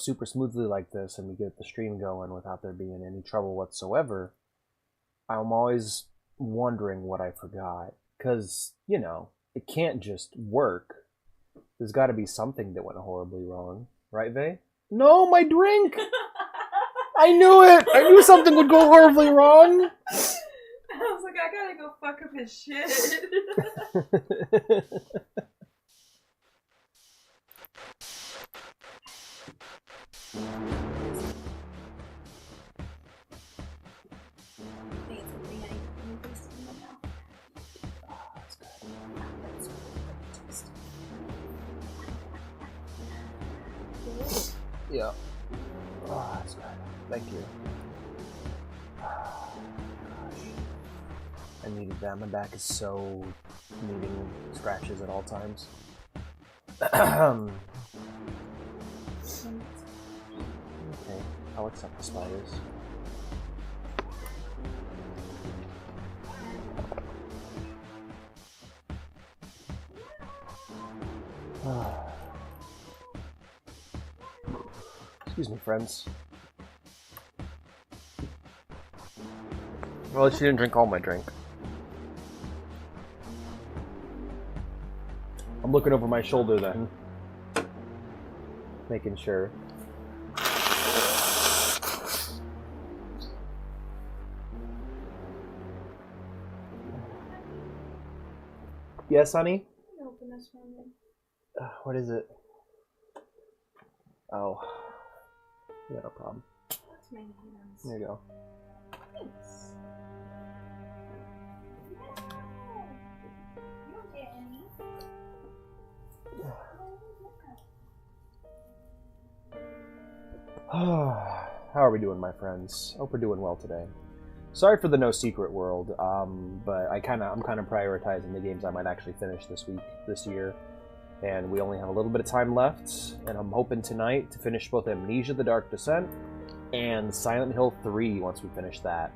super smoothly like this and we get the stream going without there being any trouble whatsoever, I'm always wondering what I forgot. Because, you know, it can't just work. There's got to be something that went horribly wrong. Right, Vay? No, my drink! I knew it! I knew something would go horribly wrong! I was like, I gotta go fuck up his shit. Yeah. Oh, that's good. Thank you. Gosh. I needed that. My back is so needing scratches at all times. Okay, I'll accept the spiders. Excuse me, friends. Well, she didn't drink all my drink. I'm looking over my shoulder then. Making sure. Yes, honey? Open this for me. What is it? Oh. Yeah, no problem. That's my hands. There you go. Thanks. You don't get any. How are we doing, my friends? Hope we're doing well today. Sorry for the no secret world, but I'm kind of prioritizing the games I might actually finish this year, and we only have a little bit of time left. And I'm hoping tonight to finish both Amnesia: The Dark Descent and Silent Hill 3 once we finish that.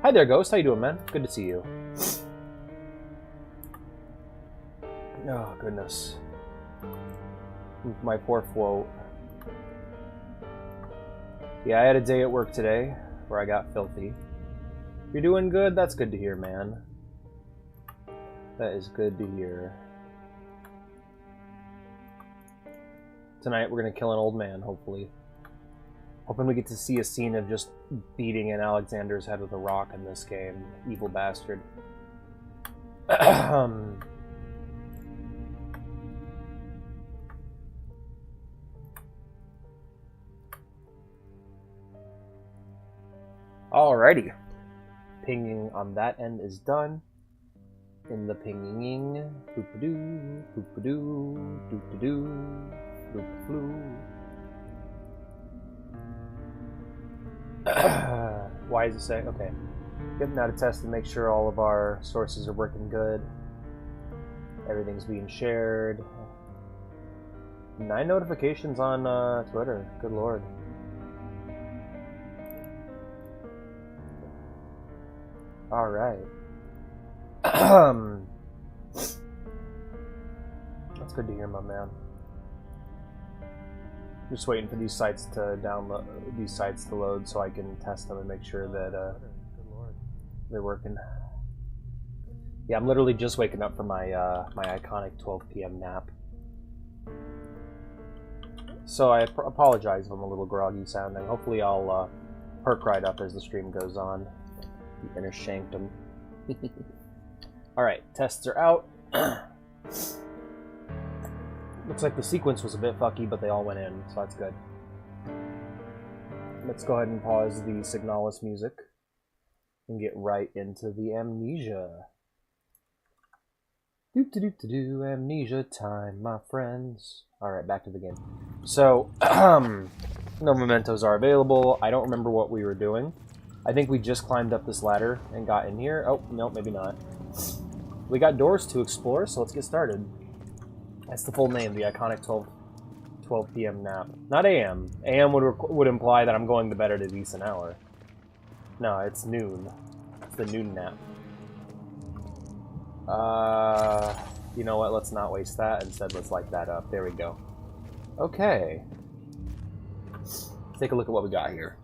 Hi there, Ghost. How you doing, man? Good to see you. Oh goodness, my poor float. Yeah, I had a day at work today where I got filthy. You're doing good? That's good to hear, man. That is good to hear. Tonight we're gonna kill an old man, hopefully. Hoping we get to see a scene of just beating in Alexander's head with a rock in this game. Evil bastard. Alrighty. Pinging on that end is done. In the pinging, boop-a-doo, boop-a-doo, doop-a-doo, boop-a-floo. Why does it say? Okay. Getting out a test to make sure all of our sources are working good. Everything's being shared. 9 notifications on Twitter. Good lord. Alright. That's good to hear, my man. Just waiting for these sites to load so I can test them and make sure that they're working. Yeah, I'm literally just waking up from my my iconic 12 p.m. nap. So I apologize if I'm a little groggy sounding. Hopefully I'll perk right up as the stream goes on. The inner Shank'd. Alright, tests are out. Looks like the sequence was a bit fucky, but they all went in, so that's good. Let's go ahead and pause the Signalis music and get right into the Amnesia. Do Amnesia time, my friends. Alright, back to the game. So, no mementos are available. I don't remember what we were doing. I think we just climbed up this ladder and got in here. Oh, no, maybe not. We got doors to explore, so let's get started. That's the full name, the iconic 12 p.m. nap. Not a.m. A.m. would imply that I'm going to bed at a decent hour. No, it's noon. It's the noon nap. You know what? Let's not waste that. Instead, let's light that up. There we go. Okay. Let's take a look at what we got here.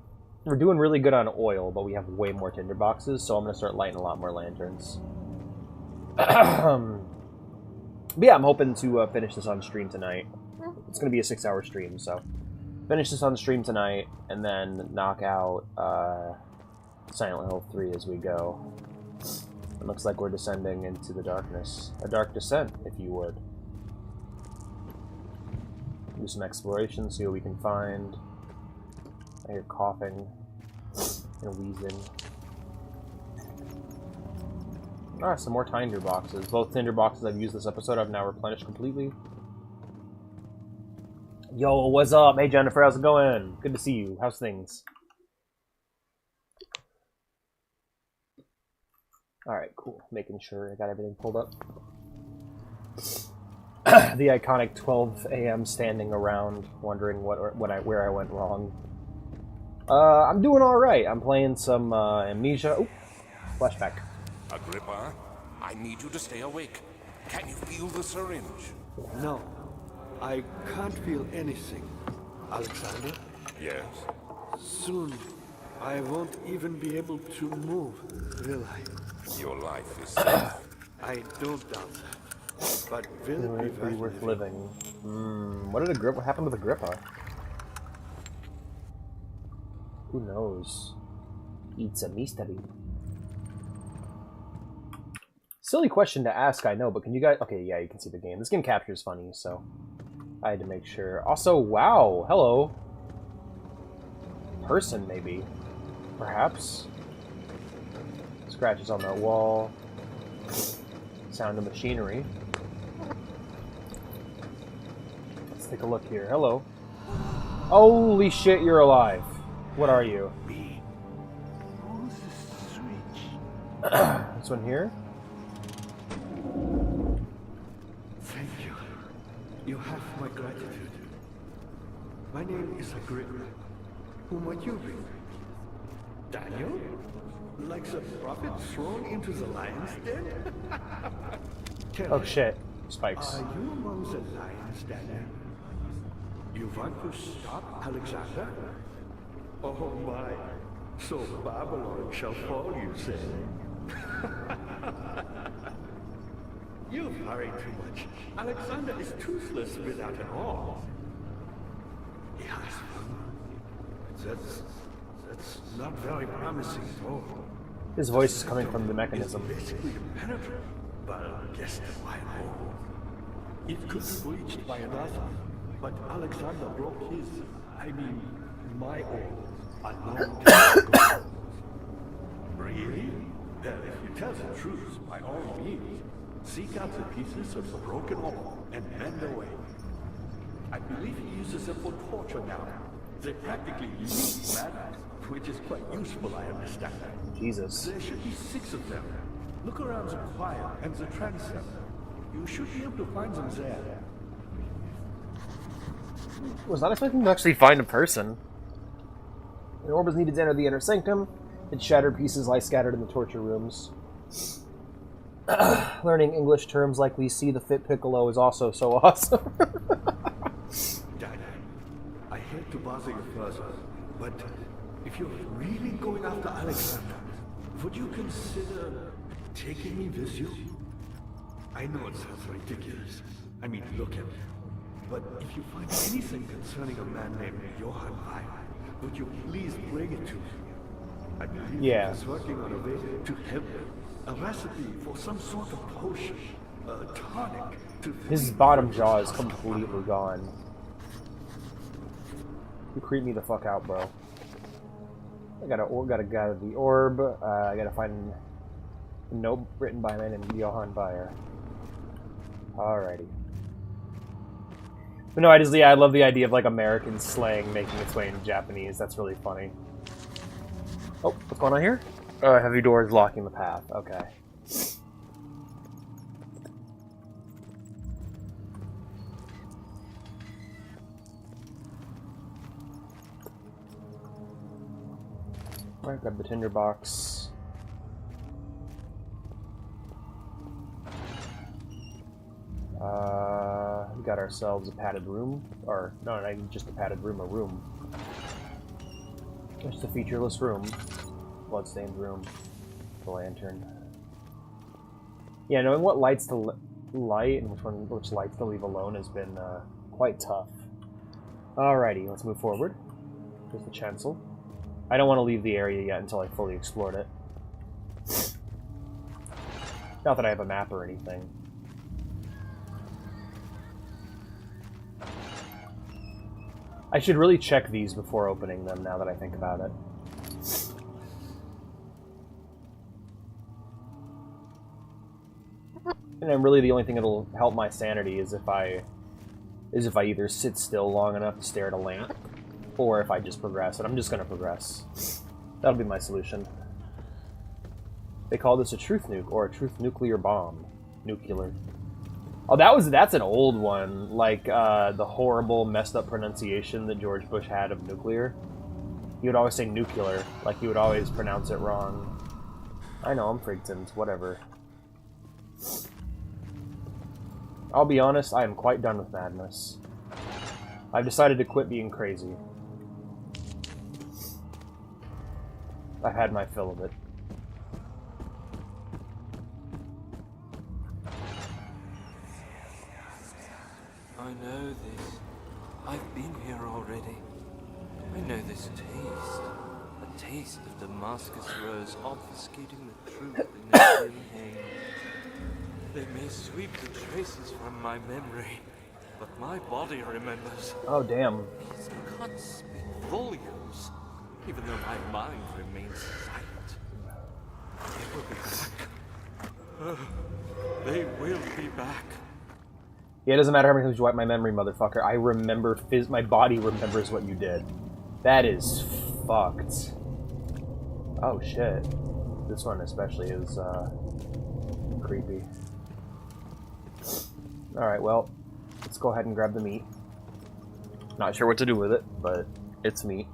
We're doing really good on oil, but we have way more tinder boxes, so I'm going to start lighting a lot more lanterns. But yeah, I'm hoping to finish this on stream tonight. It's going to be a 6-hour stream, so finish this on stream tonight, and then knock out Silent Hill 3 as we go. It looks like we're descending into the darkness. A dark descent, if you would. Do some exploration, see what we can find. I hear coughing and wheezing. Ah, some more tinder boxes. Both tinder boxes I've used this episode I've now replenished completely. Yo, what's up? Hey Jennifer, how's it going? Good to see you. How's things? Alright, cool. Making sure I got everything pulled up. The iconic 12 a.m. standing around, wondering where I went wrong. I'm doing alright. I'm playing some Amnesia. Oh, flashback. Agrippa, I need you to stay awake. Can you feel the syringe? No, I can't feel anything. Alexander? Yes. Soon, I won't even be able to move, will I? Your life is safe. I don't doubt that. But will it Be worth living. What happened with Agrippa? Who knows? It's a mystery. Silly question to ask, I know, but can you guys... Okay, yeah, you can see the game. This game captures funny, so I had to make sure. Also, wow, hello. Person, maybe. Perhaps. Scratches on that wall. Sound of machinery. Let's take a look here. Hello. Holy shit, you're alive. What are you? Who's the switch? This one here? Thank you. You have my gratitude. My name is Agrippa. Who might you be? Daniel? Like the prophet thrown into the lion's den? Oh shit. Spikes. Are you among the lions, Daniel? You want to stop Alexander? Oh my. So Babylon shall fall, you say? You worry too much. Alexander is toothless without an arm. He has one. That's not very promising at all. His voice is coming from the mechanism. It's basically impenetrable, but guess why more? It could be breached by another, but Alexander broke his, my arm, a long time ago. Really? Well, if you tell the truth, by all means, seek out the pieces of the broken arm and mend away. I believe he uses them for torture now. They practically use madness, which is quite useful, I understand. Jesus. There should be 6 of them. Look around the choir and the transept. You should be able to find them there. Was not expecting to actually find a person. The orb is needed to enter the inner sanctum. Its shattered pieces lie scattered in the torture rooms. Learning English terms like we see the fit piccolo is also so awesome. Dad, I hate to bother you further, but if you're really going after Alexander, would you consider taking me with you? I know it sounds ridiculous. I mean, look at me. But if you find anything concerning a man named Johann Weyer, would you please bring it to me? I believe he's working on a way to help me. A recipe for some sort of potion, a tonic to... His bottom jaw is completely gone. You creep me the fuck out, bro. I gotta gather the orb. I gotta find a note written by a man named Johann Weyer. Alrighty. But no, I love the idea of like American slang making its way into Japanese. That's really funny. Oh, what's going on here? Heavy doors blocking the path. Okay. Alright, grab the tinder box. We got ourselves a padded room. Or, no, not even just a padded room, a room. There's the featureless room. Bloodstained room. The lantern. Yeah, knowing what lights to light and which lights to leave alone has been quite tough. Alrighty, let's move forward. There's the chancel. I don't want to leave the area yet until I fully explored it. Not that I have a map or anything. I should really check these before opening them, now that I think about it. And then really the only thing that'll help my sanity is if I either sit still long enough to stare at a lamp, or if I just progress, and I'm just gonna progress. That'll be my solution. They call this a truth nuke, or a truth nuclear bomb. Nuclear. Oh, that's an old one, like the horrible, messed up pronunciation that George Bush had of nuclear. He would always say nuclear, like he would always pronounce it wrong. I know, I'm Frigtons, whatever. I'll be honest, I am quite done with madness. I've decided to quit being crazy. I've had my fill of it. I know this. I've been here already. I know this taste. A taste of Damascus rose obfuscating the truth in its dim haze. They may sweep the traces from my memory, but my body remembers. Oh, damn. These cuts speak volumes, even though my mind remains silent. They will be back. They will be back. Yeah, it doesn't matter how many times you wipe my memory, motherfucker. I remember, my body remembers what you did. That is fucked. Oh, shit. This one especially is, creepy. Alright, well, let's go ahead and grab the meat. Not sure what to do with it, but it's meat.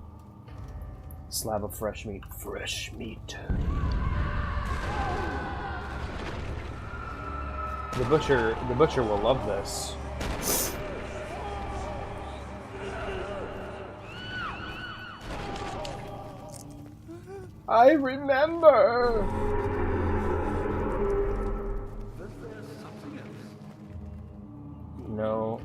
Slab of fresh meat. Fresh meat. The butcher will love this. I remember! No.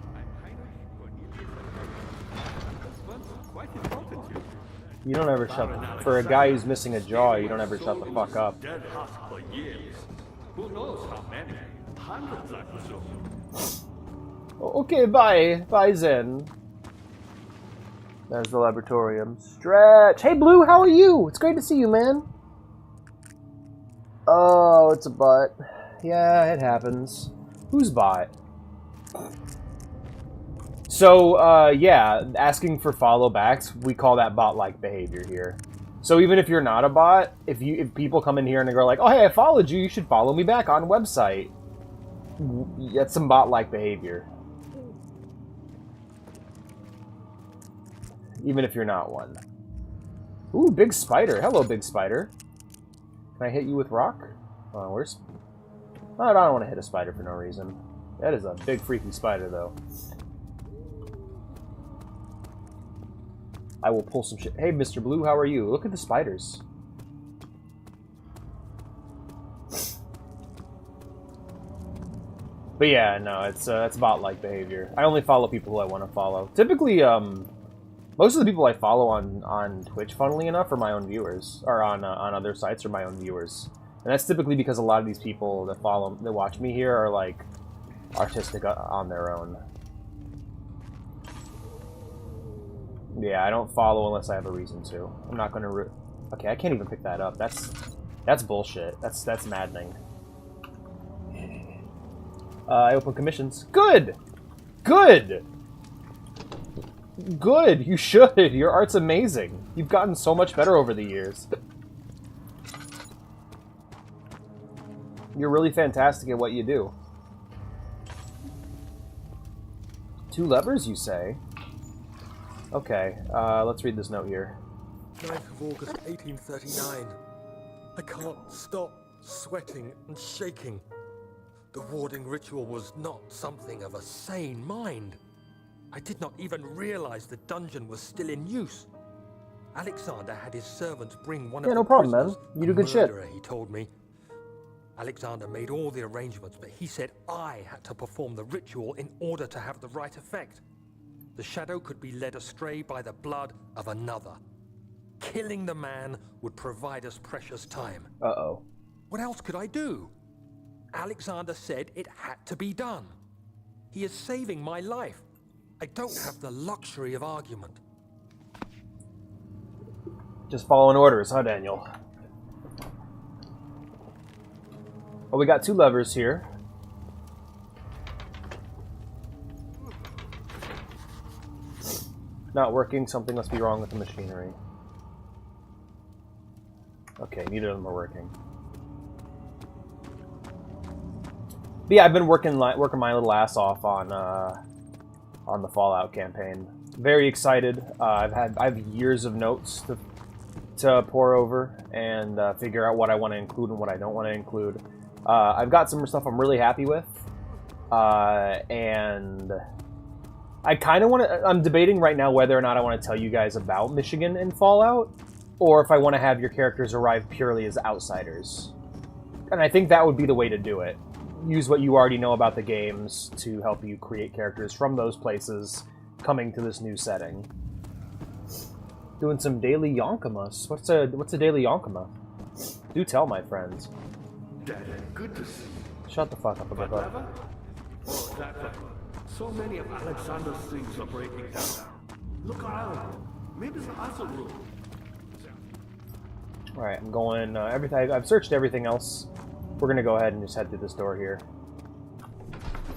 You don't ever shut the... For a guy who's missing a jaw, you don't ever shut the fuck up. Dead husk for years. Who knows how many? Hundreds, I presume. Okay, bye. Bye, Zen. There's the laboratorium. Stretch! Hey, Blue, how are you? It's great to see you, man. Oh, it's a bot. Yeah, it happens. Who's bot? So, yeah, asking for follow backs, we call that bot-like behavior here. So even if you're not a bot, if people come in here and they go like, oh, hey, I followed you, you should follow me back on website. That's some bot-like behavior. Even if you're not one. Ooh, big spider. Hello, big spider. Can I hit you with rock? Oh, where's... I don't want to hit a spider for no reason. That is a big freaky spider, though. I will pull some shit. Hey, Mr. Blue, how are you? Look at the spiders. But yeah, no, it's bot-like behavior. I only follow people who I want to follow. Typically, most of the people I follow on Twitch, funnily enough, are my own viewers. Or on other sites are my own viewers. And that's typically because a lot of these people that watch me here are, like, artistic on their own. Yeah, I don't follow unless I have a reason to. I'm not gonna okay, I can't even pick that up. That's bullshit. That's maddening. I open commissions. Good! Good! Good! You should! Your art's amazing. You've gotten so much better over the years. You're really fantastic at what you do. 2 levers, you say? Okay, let's read this note here. 9th of August, 1839. I can't stop sweating and shaking. The warding ritual was not something of a sane mind. I did not even realize the dungeon was still in use. Alexander had his servants bring one Yeah, of no the problem, man. prisoners, You do a good shit. murderer, he told me. Alexander made all the arrangements, but he said I had to perform the ritual in order to have the right effect. The shadow could be led astray by the blood of another. Killing the man would provide us precious time. Uh-oh. What else could I do? Alexander said it had to be done. He is saving my life. I don't have the luxury of argument. Just following orders, huh, Daniel? Well, we got 2 levers here. Not working. Something must be wrong with the machinery. Okay, neither of them are working. But yeah, I've been working my little ass off on the Fallout campaign. Very excited. I have years of notes to pour over and figure out what I want to include and what I don't want to include. I've got some stuff I'm really happy with, and I kind of want to. I'm debating right now whether or not I want to tell you guys about Michigan and Fallout, or if I want to have your characters arrive purely as outsiders. And I think that would be the way to do it. Use what you already know about the games to help you create characters from those places coming to this new setting. Doing some daily Yonkamas. What's a daily Yonkama? Do tell, my friends. Dad, good to see you. Shut the fuck up about that. Lever? Oh, that lever. So many of Alexander's things are breaking down. Look around. Maybe the other room. Alright, I'm going, I've searched everything else. We're gonna go ahead and just head through this door here.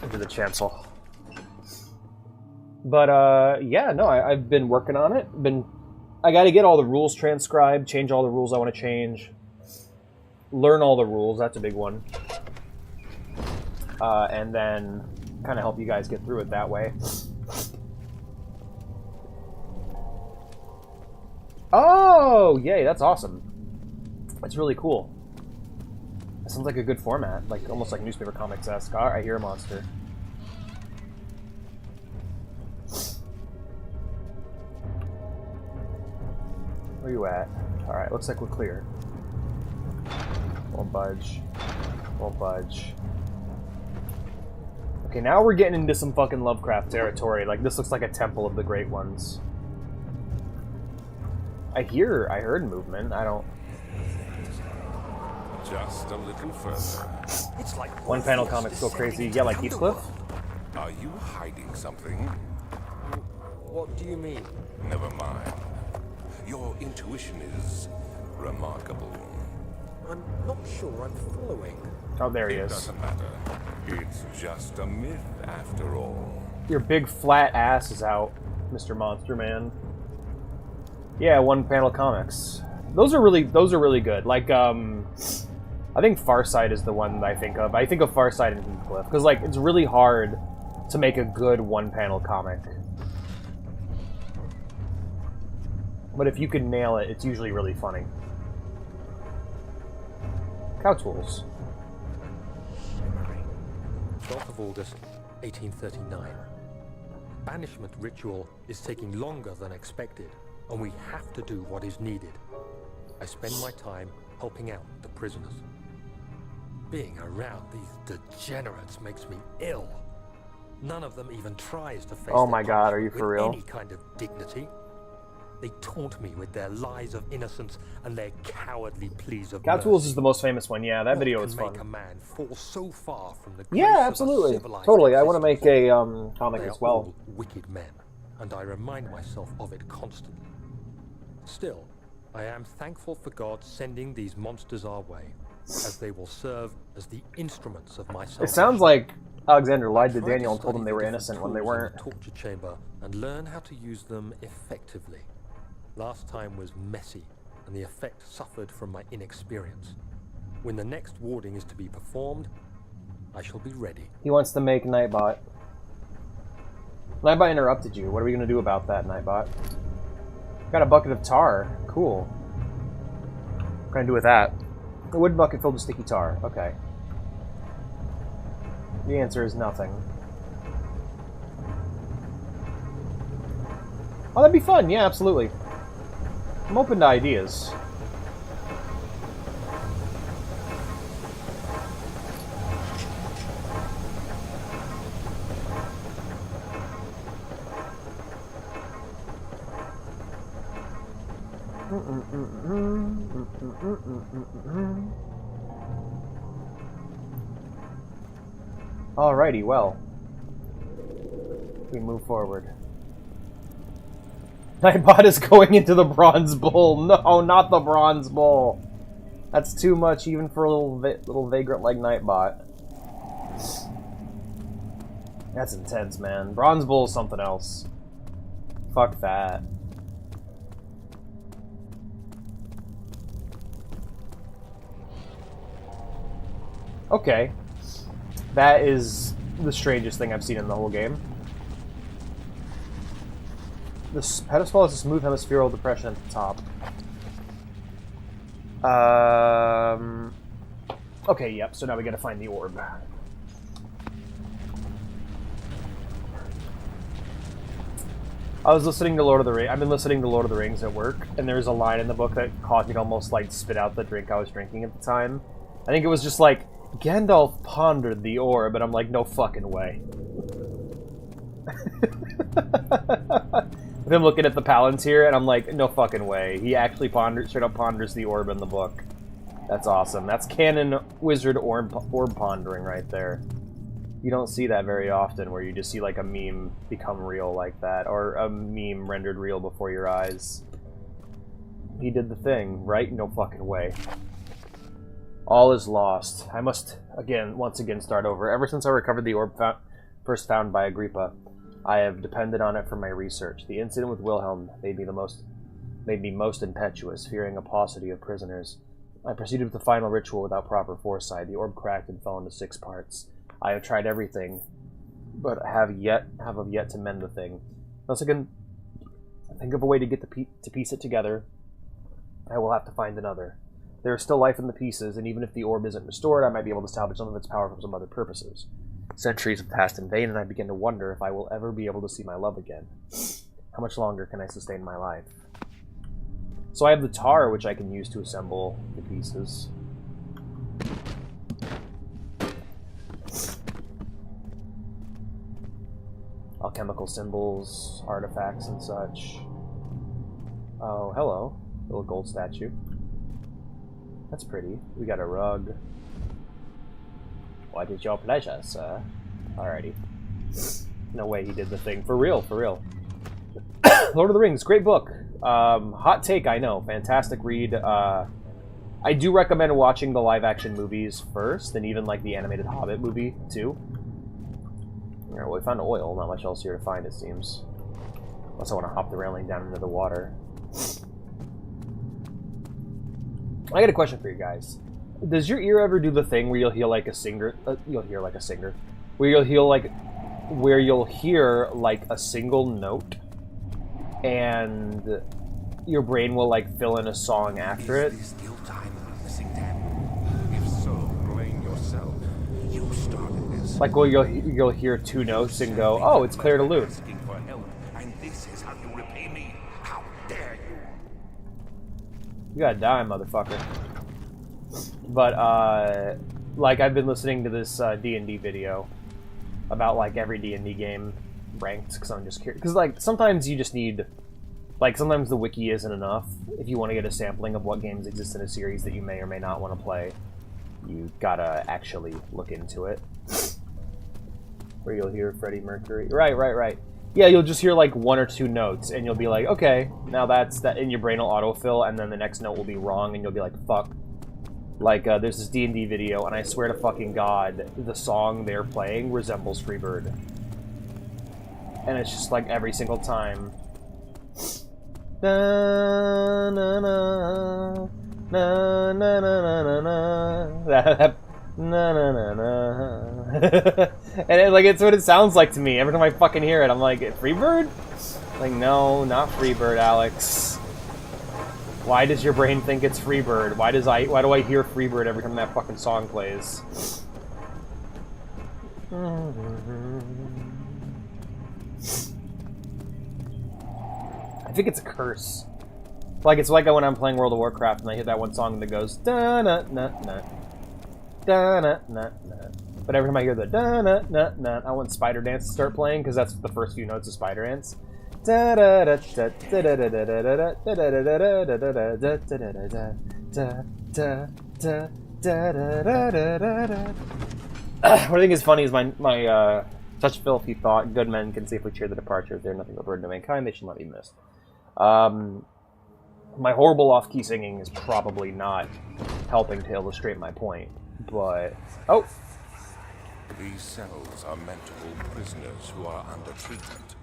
Into the chancel. But, yeah, no, I've been working on it. I gotta get all the rules transcribed, change all the rules I want to change. Learn all the rules, that's a big one. And then kind of help you guys get through it that way. Oh, yay, that's awesome. That's really cool. That sounds like a good format, like almost like newspaper comics-esque. Alright, I hear a monster. Where you at? Alright, looks like we're clear. Won't budge. Won't budge. Okay, now we're getting into some fucking Lovecraft territory. Like, this looks like a temple of the Great Ones. I heard movement. I don't... Just a little further. It's like One panel comics go crazy. Yeah, like Heathcliff? Are you hiding something? What do you mean? Never mind. Your intuition is remarkable. I'm not sure I'm following. Oh, there he It is. doesn't matter. It's just a myth after all. Your big flat ass is out, Mr. Monster Man. Yeah, one panel comics. Those are really good. Like, I think Farsight is the one that I think of. I think of Farsight and Heathcliff because, like, it's really hard to make a good one panel comic. But if you can nail it, it's usually really funny. Cow tools. 12th of August, 1839. Banishment ritual is taking longer than expected, and we have to do what is needed. I spend my time helping out the prisoners. Being around these degenerates makes me ill. None of them even tries to face Oh their my God, are you punishment for with real? any kind of dignity. They taunt me with their lies of innocence and their cowardly pleas of Cow mercy. Tools is the most famous one. Yeah, that What video can was make fun. a man fall so far from the grace Yeah, of a absolutely. civilized Totally. I want to existence? make a comic They as are well. all wicked men, and I remind myself of it constantly. Still, I am thankful for God sending these monsters our way, as they will serve as the instruments of my salvation. It sounds like Alexander lied to Try Daniel and told study him they the were different innocent when they tools in weren't. the torture chamber and learn how to use them effectively. Last time was messy, and the effect suffered from my inexperience. When the next warding is to be performed, I shall be ready. He wants to make Nightbot. Nightbot interrupted you. What are we going to do about that, Nightbot? Got a bucket of tar. Cool. What can I do with that? A wooden bucket filled with sticky tar. Okay. The answer is nothing. Oh, that'd be fun. Yeah, absolutely. I'm open to ideas. Alrighty, well. We move forward. Nightbot is going into the Bronze Bull. No, not the Bronze Bull. That's too much even for a little vagrant like Nightbot. That's intense, man. Bronze Bull is something else. Fuck that. Okay. That is the strangest thing I've seen in the whole game. This pedestal has a smooth hemispherical depression at the top. Okay, yep, so now we gotta find the orb. I was listening to Lord of the Rings. I've been listening to Lord of the Rings at work, and there's a line in the book that caused me to almost, like, spit out the drink I was drinking at the time. I think it was just like, Gandalf pondered the orb, and I'm like, no fucking way. I've been looking at the Palantir, and I'm like, no fucking way. He actually straight up ponders the orb in the book. That's awesome. That's canon wizard orb pondering right there. You don't see that very often, where you just see like a meme become real like that, or a meme rendered real before your eyes. He did the thing, right? No fucking way. All is lost. I must, once again, start over. Ever since I recovered the orb first found by Agrippa, I have depended on it for my research. The incident with Wilhelm made me most impetuous, fearing a paucity of prisoners. I proceeded with the final ritual without proper foresight. The orb cracked and fell into 6 parts. I have tried everything, but have yet to mend the thing. Once again, think of a way to get to piece it together. I will have to find another. There is still life in the pieces, and even if the orb isn't restored, I might be able to salvage some of its power from some other purposes. Centuries have passed in vain, and I begin to wonder if I will ever be able to see my love again. How much longer can I sustain my life? So I have the tar, which I can use to assemble the pieces. Alchemical symbols, artifacts, and such. Oh, hello. Little gold statue. That's pretty. We got a rug. What is your pleasure, sir? Alrighty. No way he did the thing. For real, for real. Lord of the Rings, great book. Hot take, I know. Fantastic read. I do recommend watching the live-action movies first, and even like the animated Hobbit movie, too. Alright, well, we found oil. Not much else here to find, it seems. Unless I want to hop the railing down into the water. I got a question for you guys. Does your ear ever do the thing where you'll hear like a singer? Where you'll hear like a single note, and your brain will like fill in a song after it. Is this still time for missing them? If so, blame yourself. You started this. Like, well, you'll hear 2 notes and go, "Oh, it's Claire de Lune." Asking for help, and this is how you repay me. How dare you? You gotta die, motherfucker. But, like, I've been listening to this D&D video about, like, every D&D game ranked, because I'm just curious. Because, like, sometimes you just need... Like, sometimes the wiki isn't enough. If you want to get a sampling of what games exist in a series that you may or may not want to play, you gotta actually look into it. Where you'll hear Freddie Mercury. Right. Yeah, you'll just hear, like, 1 or 2 notes, and you'll be like, okay, now that's that, and your brain will autofill, and then the next note will be wrong, and you'll be like, fuck. Like, there's this D&D video, and I swear to fucking God, the song they're playing resembles Freebird. And it's just, like, every single time. Na na na na na na na na na na na. And like it's what it sounds like to me every time I fucking hear it. I'm like, Freebird? Like, no, not Freebird, Alex. Why does your brain think it's Freebird? Why do I hear Freebird every time that fucking song plays? I think it's a curse. Like, it's like when I'm playing World of Warcraft and I hear that one song that goes da-na-na-na, da-na-na-na. But every time I hear the da-na-na-na, I want Spider Dance to start playing, because that's the first few notes of Spider Dance. What I think is funny is my such filthy thought, good men can safely cheer the departure. If they're nothing but burden to mankind, they shall not be missed. My horrible off-key singing is probably not helping to illustrate my point, but... Oh! These cells are meant to hold prisoners who are under treatment.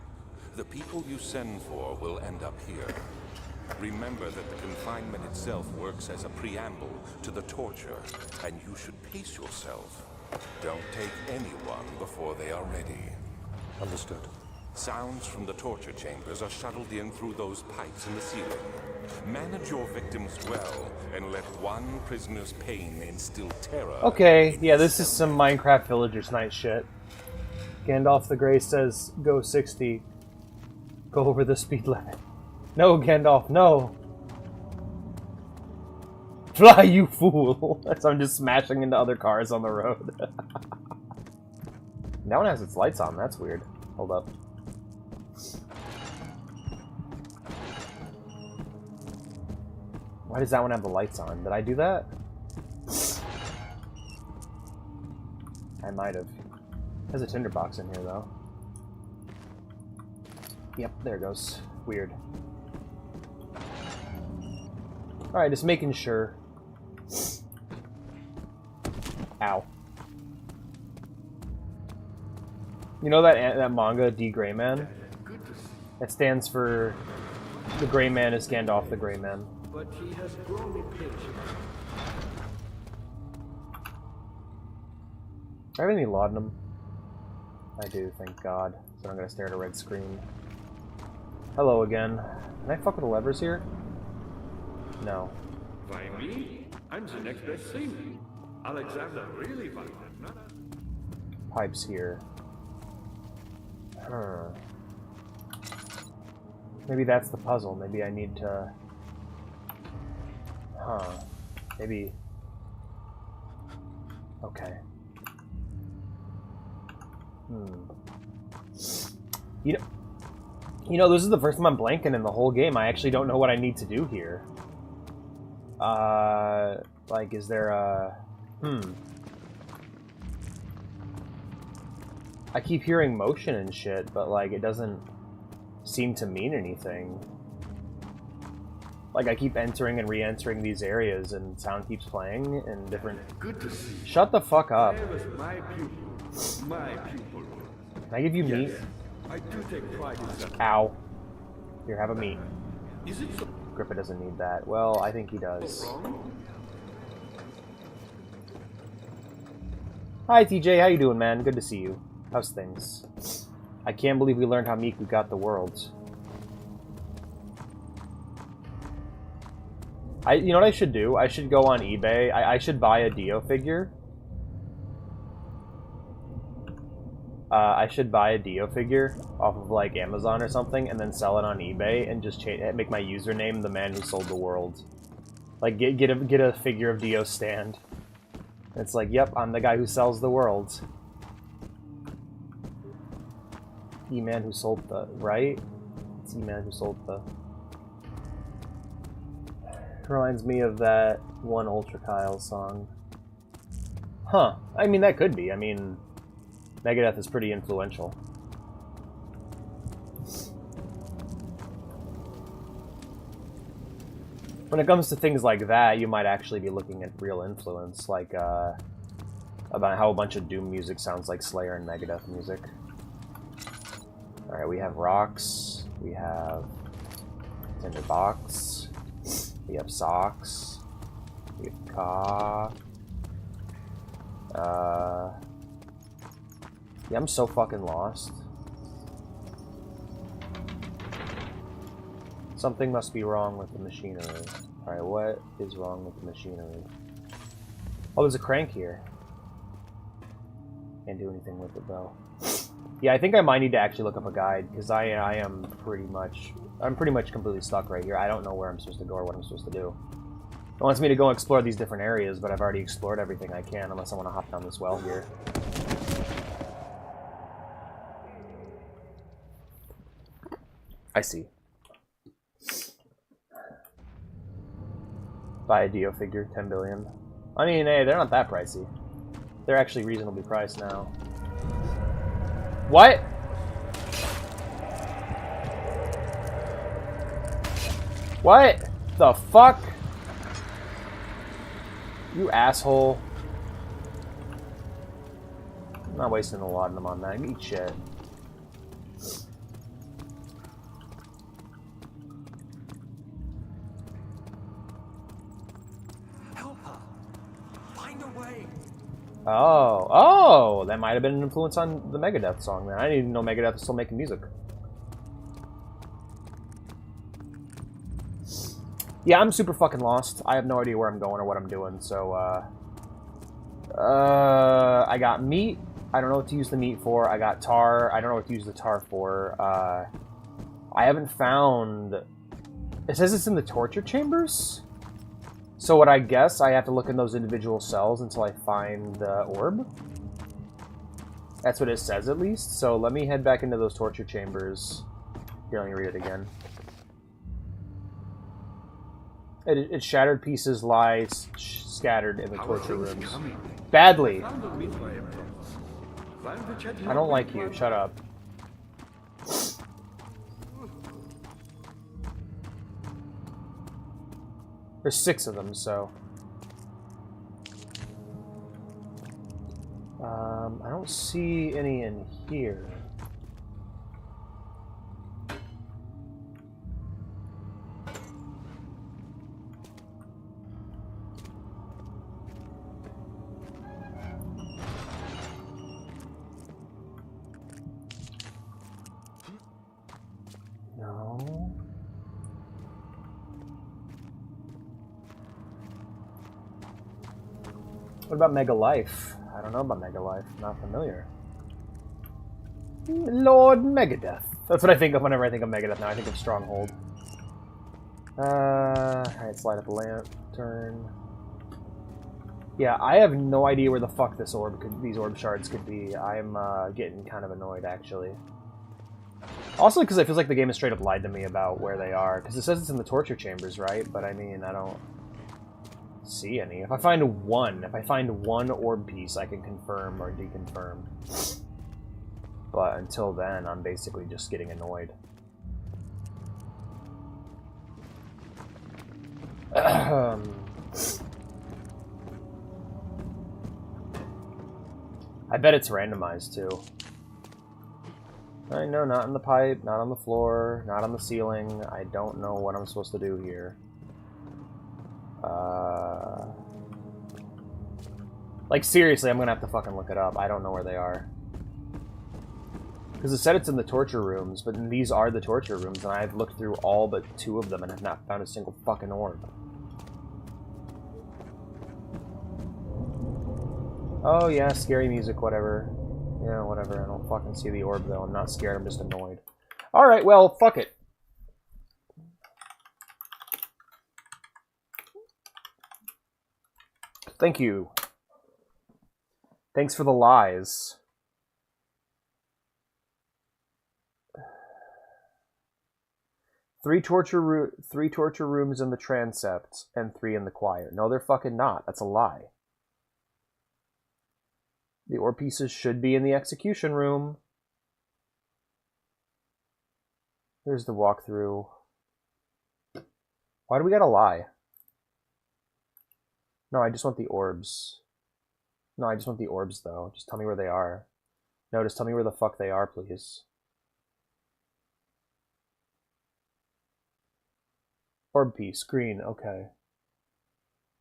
The people you send for will end up here. Remember that the confinement itself works as a preamble to the torture, and you should pace yourself. Don't take anyone before they are ready. Understood. Sounds from the torture chambers are shuttled in through those pipes in the ceiling. Manage your victims well, and let one prisoner's pain instill terror. Okay, yeah, this is some Minecraft Villagers Night shit. Gandalf the Grey says, go 60. Go over the speed limit. No, Gandalf, no! Fly, you fool! As I'm just smashing into other cars on the road. That one has its lights on, that's weird. Hold up. Why does that one have the lights on? Did I do that? I might have. There's a tinderbox in here, though. Yep, there it goes. Weird. Alright, just making sure. Ow. You know that manga, D. Gray Man? That stands for... The Gray Man is Gandalf the Gray Man. But he has grown impatient. Do I have any laudanum? I do, thank God. So I'm gonna stare at a red screen. Hello again. Can I fuck with the levers here? No. Why me? I'm the next best thing. Alexander really liked them, not Pipes here. Huh. Maybe that's the puzzle. Maybe I need to... Huh. Maybe... Okay. You know, this is the first time I'm blanking in the whole game. I actually don't know what I need to do here. Like, is there a... I keep hearing motion and shit, but, like, it doesn't seem to mean anything. Like, I keep entering and re-entering these areas, and sound keeps playing, and different... Good to see. Shut the fuck up. There was my pupil. My pupil. Can I give you meat? I do take pride in that. Ow. Here, have a meat. Is it so Grippa doesn't need that. Well, I think he does. wrong? Hi, TJ. How you doing, man? Good to see you. How's things? I can't believe we learned how Miku got the world. You know what I should do? I should go on eBay. I should buy a Dio figure. I should buy a Dio figure off of, like, Amazon or something, and then sell it on eBay, and just make my username the man who sold the world. Like, get a figure of Dio stand. It's like, yep, I'm the guy who sells the world. E-man who sold the... Right? It's E-man who sold the... Reminds me of that one Ultra Kyle song. Huh. I mean, that could be. I mean... Megadeth is pretty influential. When it comes to things like that, you might actually be looking at real influence, like, about how a bunch of Doom music sounds like Slayer and Megadeth music. Alright, we have rocks, we have tinderbox, we have socks, we have car, yeah, I'm so fucking lost. Something must be wrong with the machinery. Alright, what is wrong with the machinery? Oh, there's a crank here. Can't do anything with it, though. Yeah, I think I might need to actually look up a guide, because I'm pretty much completely stuck right here. I don't know where I'm supposed to go or what I'm supposed to do. It wants me to go explore these different areas, but I've already explored everything I can, unless I want to hop down this well here. I see. Buy a Dio figure, 10 billion. I mean, hey, they're not that pricey. They're actually reasonably priced now. What? What the fuck? You asshole. I'm not wasting a lot of them on that. Eat shit. Help her. Find a way. Oh, that might have been an influence on the Megadeth song, man. I didn't even know Megadeth was still making music. Yeah, I'm super fucking lost. I have no idea where I'm going or what I'm doing, so, I got meat. I don't know what to use the meat for. I got tar. I don't know what to use the tar for. I haven't found... It says it's in the torture chambers? So what I guess, I have to look in those individual cells until I find the orb? That's what it says, at least. So let me head back into those torture chambers. Here, let me read it again. Its shattered pieces lie scattered in the torture rooms. Badly. I don't like you. Shut up. There's 6 of them, so... I don't see any in here. No. What about Mega Life? I don't know about Mega Life. Not familiar. Lord Megadeth. That's what I think of whenever I think of Megadeth now. I think of Stronghold. Alright, slide up a lantern. Yeah, I have no idea where the fuck these orb shards could be. I'm getting kind of annoyed, actually. Also, because it feels like the game has straight up lied to me about where they are. Because it says it's in the torture chambers, right? But I mean, I don't see any. If I find one orb piece, I can confirm or deconfirm. But until then, I'm basically just getting annoyed. I bet it's randomized, too. I know, not in the pipe, not on the floor, not on the ceiling. I don't know what I'm supposed to do here. Like, seriously, I'm gonna have to fucking look it up. I don't know where they are. Because it said it's in the torture rooms, but these are the torture rooms, and I've looked through all but 2 of them and have not found a single fucking orb. Oh yeah, scary music, whatever. Yeah, whatever. I don't fucking see the orb, though. I'm not scared, I'm just annoyed. Alright, well, fuck it. Thank you. Thanks for the lies. Three torture rooms in the transept, and 3 in the choir. No, they're fucking not. That's a lie. The orb pieces should be in the execution room. There's the walkthrough. Why do we gotta lie? No, I just want the orbs. No, I just want the orbs, though. Just tell me where they are. No, just tell me where the fuck they are, please. Orb piece, green, okay.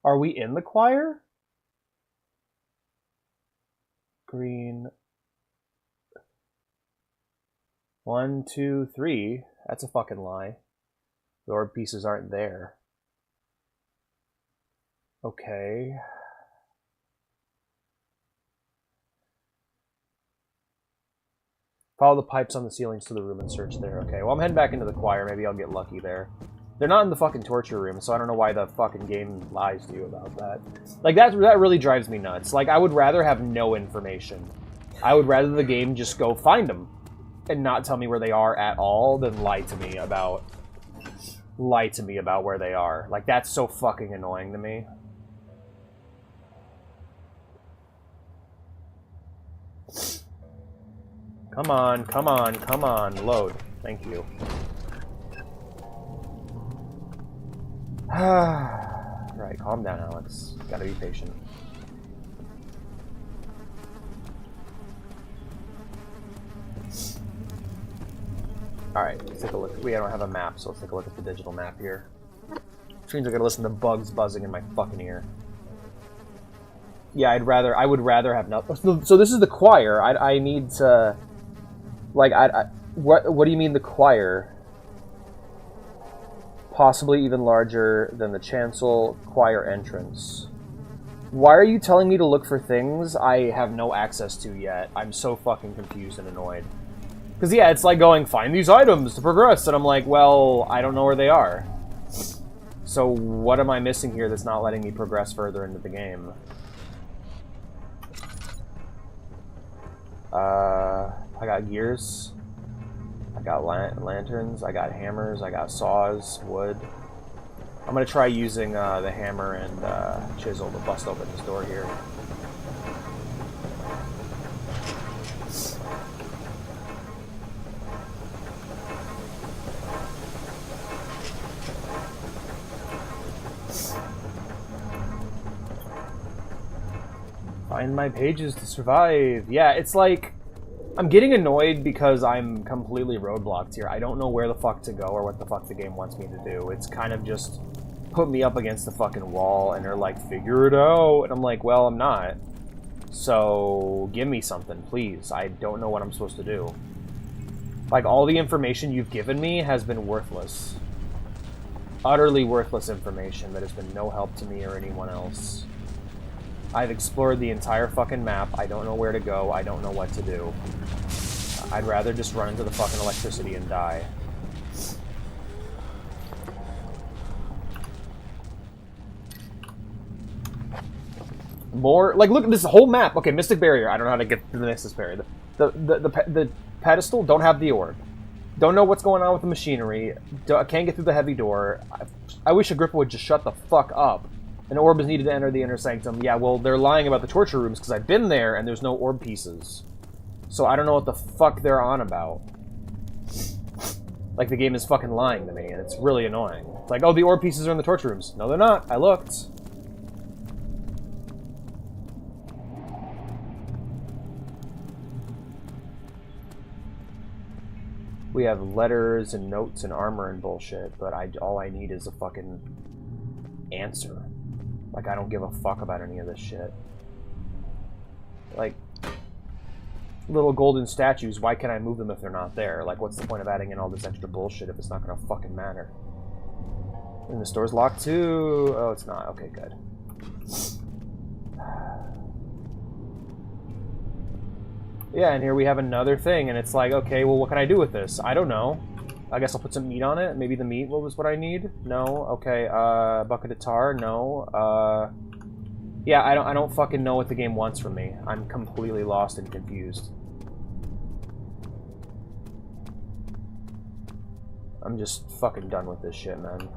Are we in the choir? Green. 1, 2, 3. That's a fucking lie. The orb pieces aren't there. Okay. Follow the pipes on the ceilings to the room and search there. Okay, well, I'm heading back into the choir. Maybe I'll get lucky there. They're not in the fucking torture room, so I don't know why the fucking game lies to you about that. Like, that really drives me nuts. Like, I would rather have no information. I would rather the game just go find them and not tell me where they are at all than lie to me about where they are. Like, that's so fucking annoying to me. Come on, come on, come on. Load. Thank you. Right, calm down, Alex. Gotta be patient. Alright, let's take a look. We don't have a map, so let's take a look at the digital map here. Which means I gotta listen to bugs buzzing in my fucking ear. Yeah, I would rather have nothing. So this is the choir. I need to... Like, what do you mean the choir? Possibly even larger than the chancel choir entrance. Why are you telling me to look for things I have no access to yet? I'm so fucking confused and annoyed. Because, yeah, it's like going, find these items to progress. And I'm like, well, I don't know where they are. So what am I missing here that's not letting me progress further into the game? I got gears. I got lanterns. I got hammers. I got saws, wood. I'm going to try using the hammer and chisel to bust open this door here. Find my pages to survive. Yeah, it's like... I'm getting annoyed because I'm completely roadblocked here. I don't know where the fuck to go or what the fuck the game wants me to do. It's kind of just put me up against the fucking wall and they're like, figure it out. And I'm like, well, I'm not. So give me something, please. I don't know what I'm supposed to do. Like, all the information you've given me has been worthless. Utterly worthless information that has been no help to me or anyone else. I've explored the entire fucking map. I don't know where to go. I don't know what to do. I'd rather just run into the fucking electricity and die. More... Like, look at this whole map. Okay, Mystic Barrier. I don't know how to get to the Mystic Barrier. The pedestal, don't have the orb. Don't know what's going on with the machinery. I can't get through the heavy door. I wish Agrippa would just shut the fuck up. An orb is needed to enter the inner sanctum. Yeah, well, they're lying about the torture rooms because I've been there and there's no orb pieces. So I don't know what the fuck they're on about. Like, the game is fucking lying to me, and it's really annoying. It's like, oh, the orb pieces are in the torture rooms. No, they're not. I looked. We have letters and notes and armor and bullshit, but all I need is a fucking answer. Like, I don't give a fuck about any of this shit. Like, little golden statues, why can't I move them if they're not there? Like, what's the point of adding in all this extra bullshit if it's not gonna fucking matter? And the store's locked too. Oh, it's not. Okay, good. Yeah, and here we have another thing, and it's like, okay, well, what can I do with this? I don't know. I guess I'll put some meat on it. Maybe the meat was what I need? No? Okay, bucket of tar? No. Yeah, I don't fucking know what the game wants from me. I'm completely lost and confused. I'm just fucking done with this shit, man.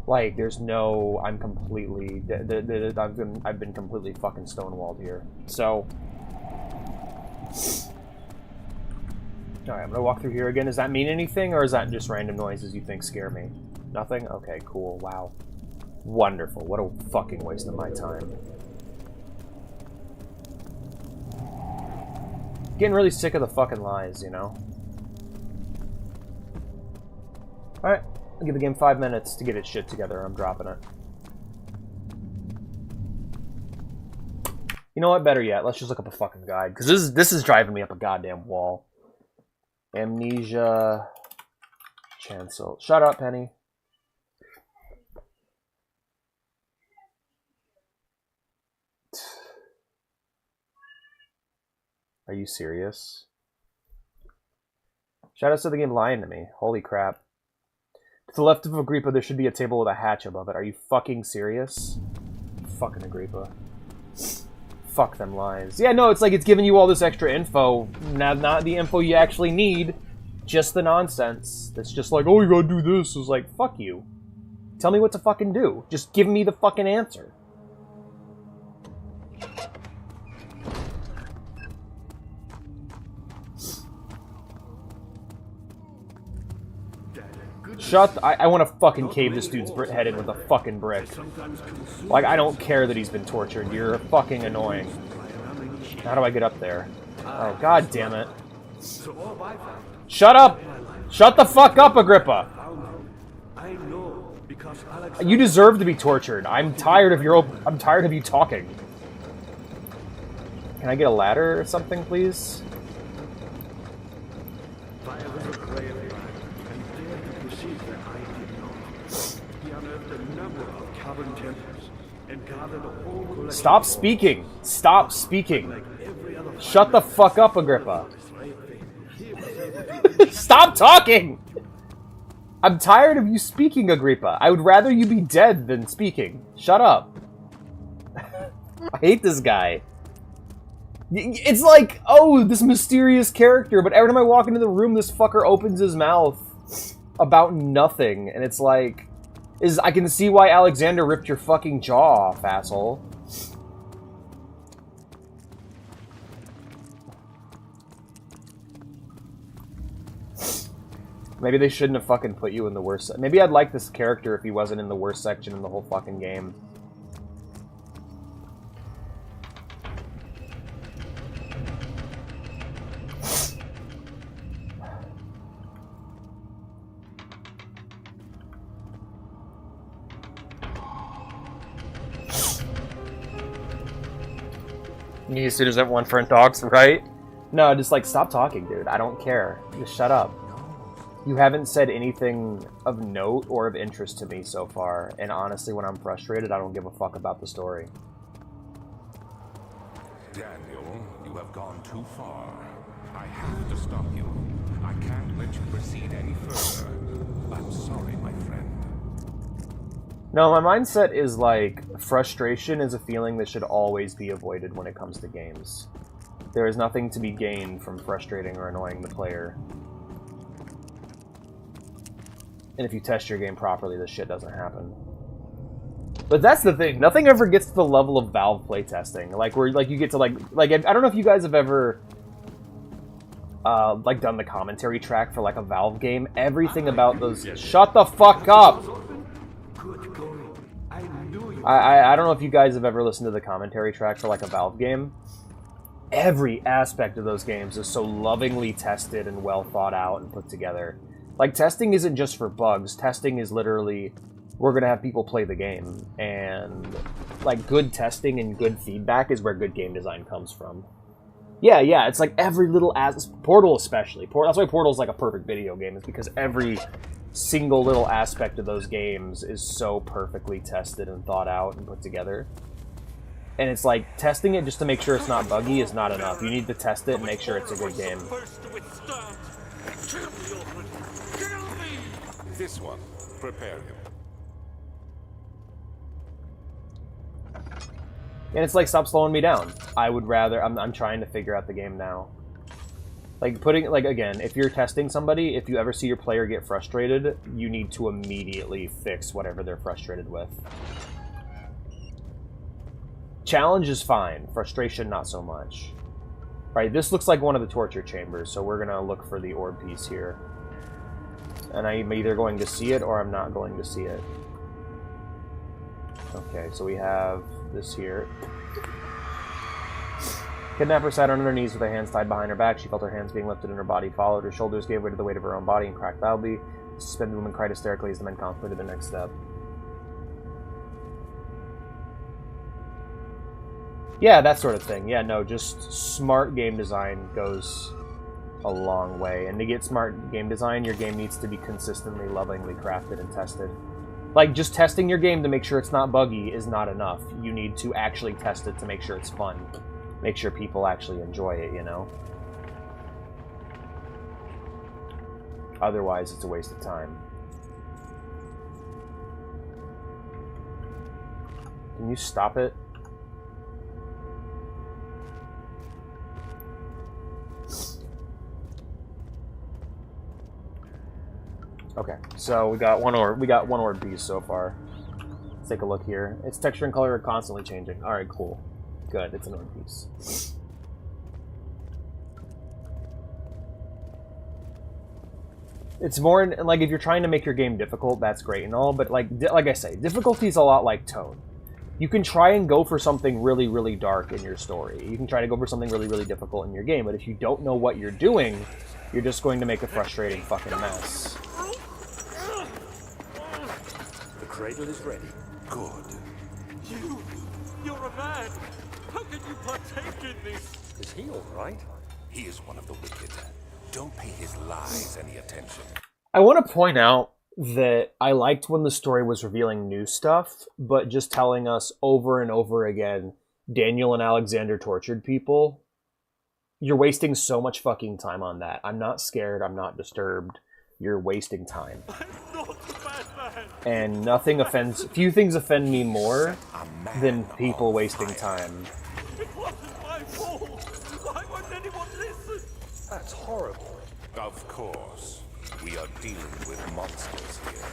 Like, there's no... I'm completely... I've been completely fucking stonewalled here. So... Alright, I'm gonna walk through here again. Does that mean anything, or is that just random noises you think scare me? Nothing? Okay, cool. Wow. Wonderful. What a fucking waste of my time. Getting really sick of the fucking lies, you know? Alright, I'll give the game 5 minutes to get its shit together, and I'm dropping it. You know what? Better yet, let's just look up a fucking guide, because this is driving me up a goddamn wall. Amnesia... Chancel. Shut up, Penny. Are you serious? Shadows of the game lying to me. Holy crap. To the left of Agrippa, there should be a table with a hatch above it. Are you fucking serious? Fucking Agrippa. Fuck them lies. Yeah, no, it's like it's giving you all this extra info. Not the info you actually need. Just the nonsense. That's just like, oh, you gotta do this. It's like, fuck you. Tell me what to fucking do. Just give me the fucking answer. I want to fucking cave this dude's head in with a fucking brick. Like, I don't care that he's been tortured. You're fucking annoying. How do I get up there? Oh, god damn it. Shut up! Shut the fuck up, Agrippa! You deserve to be tortured. I'm tired of you talking. Can I get a ladder or something, please? Stop speaking! Stop speaking! Shut the fuck up, Agrippa! Stop talking! I'm tired of you speaking, Agrippa. I would rather you be dead than speaking. Shut up. I hate this guy. It's like, oh, this mysterious character, but every time I walk into the room, this fucker opens his mouth about nothing, and it's like, I can see why Alexander ripped your fucking jaw off, asshole. Maybe they shouldn't have fucking put you in the worst... Maybe I'd like this character if he wasn't in the worst section in the whole fucking game. You students have one friend dogs, right? No, just like, stop talking, dude. I don't care. Just shut up. You haven't said anything of note or of interest to me so far, and honestly, when I'm frustrated, I don't give a fuck about the story. Daniel, you have gone too far. I have to stop you. I can't let you proceed any further. I'm sorry, my friend. No, my mindset is like, frustration is a feeling that should always be avoided when it comes to games. There is nothing to be gained from frustrating or annoying the player. And if you test your game properly, this shit doesn't happen. But that's the thing. Nothing ever gets to the level of Valve playtesting. Like, where like you get to like I don't know if you guys have ever like done the commentary track for like a Valve game. Everything about those. Shut the fuck up. I don't know if you guys have ever listened to the commentary track for like a Valve game. Every aspect of those games is so lovingly tested and well thought out and put together. Like, testing isn't just for bugs. Testing is literally, we're going to have people play the game. And, like, good testing and good feedback is where good game design comes from. Yeah, it's like every little... Portal especially. That's why Portal's like a perfect video game, is because every single little aspect of those games is so perfectly tested and thought out and put together. And it's like, testing it just to make sure it's not buggy is not enough. You need to test it and make sure it's a good game. This one, prepare him. And it's like, stop slowing me down. I would rather... I'm trying to figure out the game now. Like, like, again, if you're testing somebody, if you ever see your player get frustrated, you need to immediately fix whatever they're frustrated with. Challenge is fine. Frustration, not so much. Right, this looks like one of the torture chambers, so we're gonna look for the orb piece here. And I'm either going to see it or I'm not going to see it. Okay, so we have this here. Kidnapper sat on her knees with her hands tied behind her back. She felt her hands being lifted and her body followed. Her shoulders gave way to the weight of her own body and cracked loudly. The suspended woman cried hysterically as the men contemplated the next step. Yeah, that sort of thing. Yeah, no, just smart game design goes a long way. And to get smart game design, your game needs to be consistently, lovingly crafted and tested. Like, just testing your game to make sure it's not buggy is not enough. You need to actually test it to make sure it's fun. Make sure people actually enjoy it, you know? Otherwise, it's a waste of time. Can you stop it? Okay, so we got one orb beast so far. Let's take a look here. Its texture and color are constantly changing. Alright, cool. Good, it's an orb piece. It's more, like, if you're trying to make your game difficult, that's great and all, but like I say, difficulty is a lot like tone. You can try and go for something really, really dark in your story. You can try to go for something really, really difficult in your game, but if you don't know what you're doing, you're just going to make a frustrating fucking mess. The cradle is ready. Good. You're a man! How can you partake in this? Is he all right? He is one of the wicked. Don't pay his lies any attention. I want to point out that I liked when the story was revealing new stuff, but just telling us over and over again, Daniel and Alexander tortured people. You're wasting so much fucking time on that. I'm not scared, I'm not disturbed. You're wasting time. And few things offend me more than people wasting time. It wasn't my fault! Why won't anyone listen? That's horrible. Of course. We are dealing with monsters here.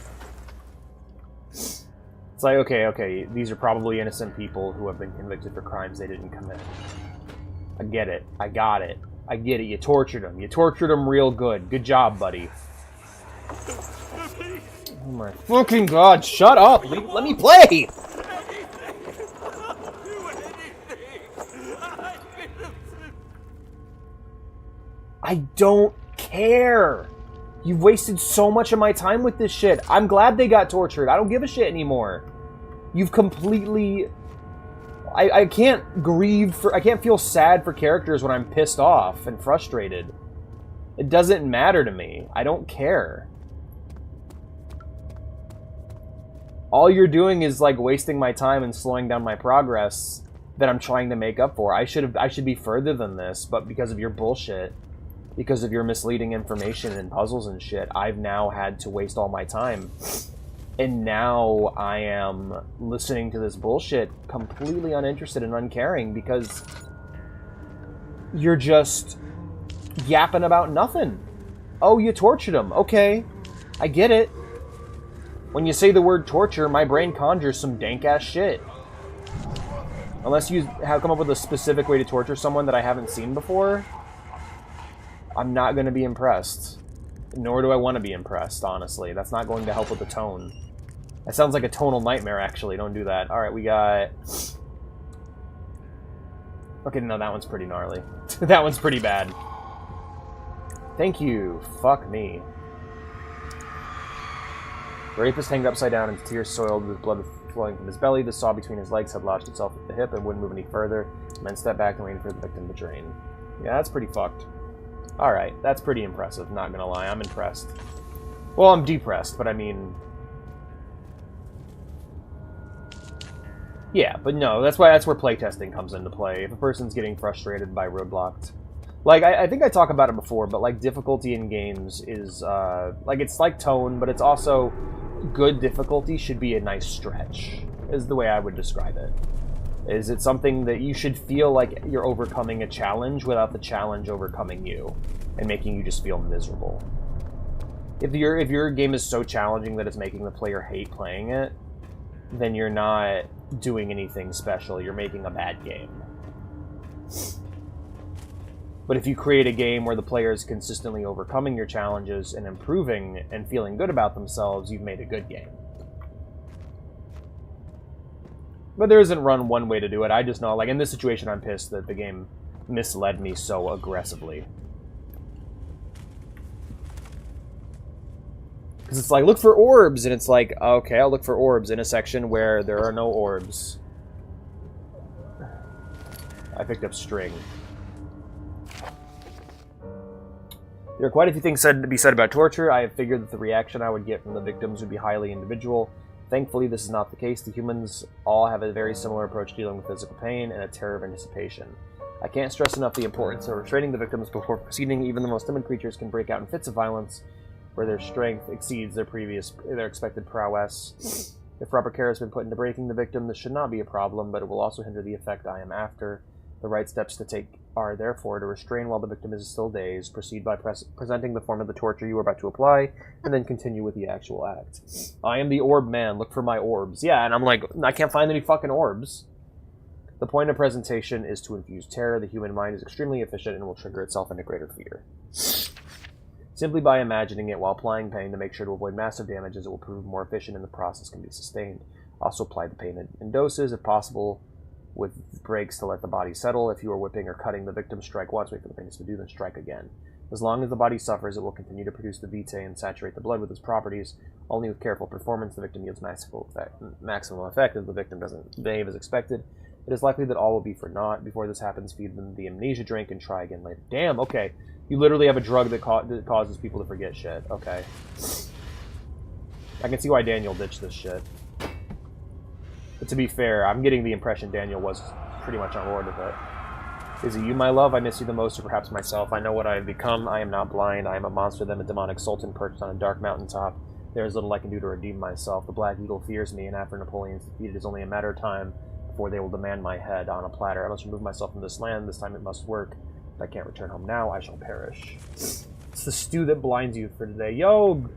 It's like, okay, these are probably innocent people who have been convicted for crimes they didn't commit. I get it. I got it. I get it. You tortured them. You tortured them real good. Good job, buddy. Oh my fucking god, shut up! Let me play! I don't care! You've wasted so much of my time with this shit. I'm glad they got tortured. I don't give a shit anymore. You've completely... I can't grieve for... I can't feel sad for characters when I'm pissed off and frustrated. It doesn't matter to me. I don't care. All you're doing is, like, wasting my time and slowing down my progress that I'm trying to make up for. I should be further than this, but because of your bullshit, because of your misleading information and puzzles and shit, I've now had to waste all my time. And now I am listening to this bullshit completely uninterested and uncaring because you're just yapping about nothing. Oh, you tortured him. Okay, I get it. When you say the word torture, my brain conjures some dank-ass shit. Unless you have come up with a specific way to torture someone that I haven't seen before, I'm not going to be impressed. Nor do I want to be impressed, honestly. That's not going to help with the tone. That sounds like a tonal nightmare, actually. Don't do that. Alright, we got... Okay, no, that one's pretty gnarly. That one's pretty bad. Thank you. Fuck me. The rapist hanged upside down and tears soiled with blood flowing from his belly. The saw between his legs had lodged itself at the hip and wouldn't move any further. The men stepped back and waited for the victim to drain. Yeah, that's pretty fucked. Alright, that's pretty impressive, not gonna lie. I'm impressed. Well, I'm depressed, but I mean... Yeah, but no, that's where playtesting comes into play. If a person's getting frustrated by roadblocked... Like, I think I talked about it before, but, like, difficulty in games is, like, it's like tone, but it's also... Good difficulty should be a nice stretch, is the way I would describe it. Is it something that you should feel like you're overcoming a challenge without the challenge overcoming you and making you just feel miserable. If your game is so challenging that it's making the player hate playing it, then you're not doing anything special. You're making a bad game. But if you create a game where the player is consistently overcoming your challenges and improving and feeling good about themselves, you've made a good game. But there isn't one way to do it. I just know, like, in this situation, I'm pissed that the game misled me so aggressively. Because it's like, look for orbs, and it's like, okay, I'll look for orbs in a section where there are no orbs. I picked up string. There are quite a few things to be said about torture. I have figured that the reaction I would get from the victims would be highly individual. Thankfully, this is not the case. The humans all have a very similar approach to dealing with physical pain and a terror of anticipation. I can't stress enough the importance of restraining the victims before proceeding. Even the most timid creatures can break out in fits of violence where their strength exceeds their expected prowess. If proper care has been put into breaking the victim, this should not be a problem, but it will also hinder the effect I am after. The right steps to take are, therefore, to restrain while the victim is still dazed, proceed by presenting the form of the torture you are about to apply, and then continue with the actual act. I am the orb man, look for my orbs. Yeah, and I'm like, I can't find any fucking orbs. The point of presentation is to infuse terror. The human mind is extremely efficient and will trigger itself into greater fear. Simply by imagining it while applying pain to make sure to avoid massive damages, it will prove more efficient and the process can be sustained. Also apply the pain in doses, if possible, with breaks to let the body settle. If you are whipping or cutting the victim, strike once, wait for the pain to subdue, then strike again. As long as the body suffers, it will continue to produce the vitae and saturate the blood with its properties. Only with careful performance, the victim yields maximum effect. If the victim doesn't behave as expected, it is likely that all will be for naught. Before this happens, feed them the amnesia drink and try again later. Damn, okay. You literally have a drug that causes people to forget shit. Okay. I can see why Daniel ditched this shit. But to be fair, I'm getting the impression Daniel was pretty much on board with it. Is it you, my love? I miss you the most, or perhaps myself. I know what I have become. I am not blind. I am a monster than a demonic sultan perched on a dark mountaintop. There is little I can do to redeem myself. The Black Eagle fears me, and after Napoleon's defeat, it is only a matter of time before they will demand my head on a platter. I must remove myself from this land. This time it must work. If I can't return home now, I shall perish. It's the stew that blinds you for today. Yo!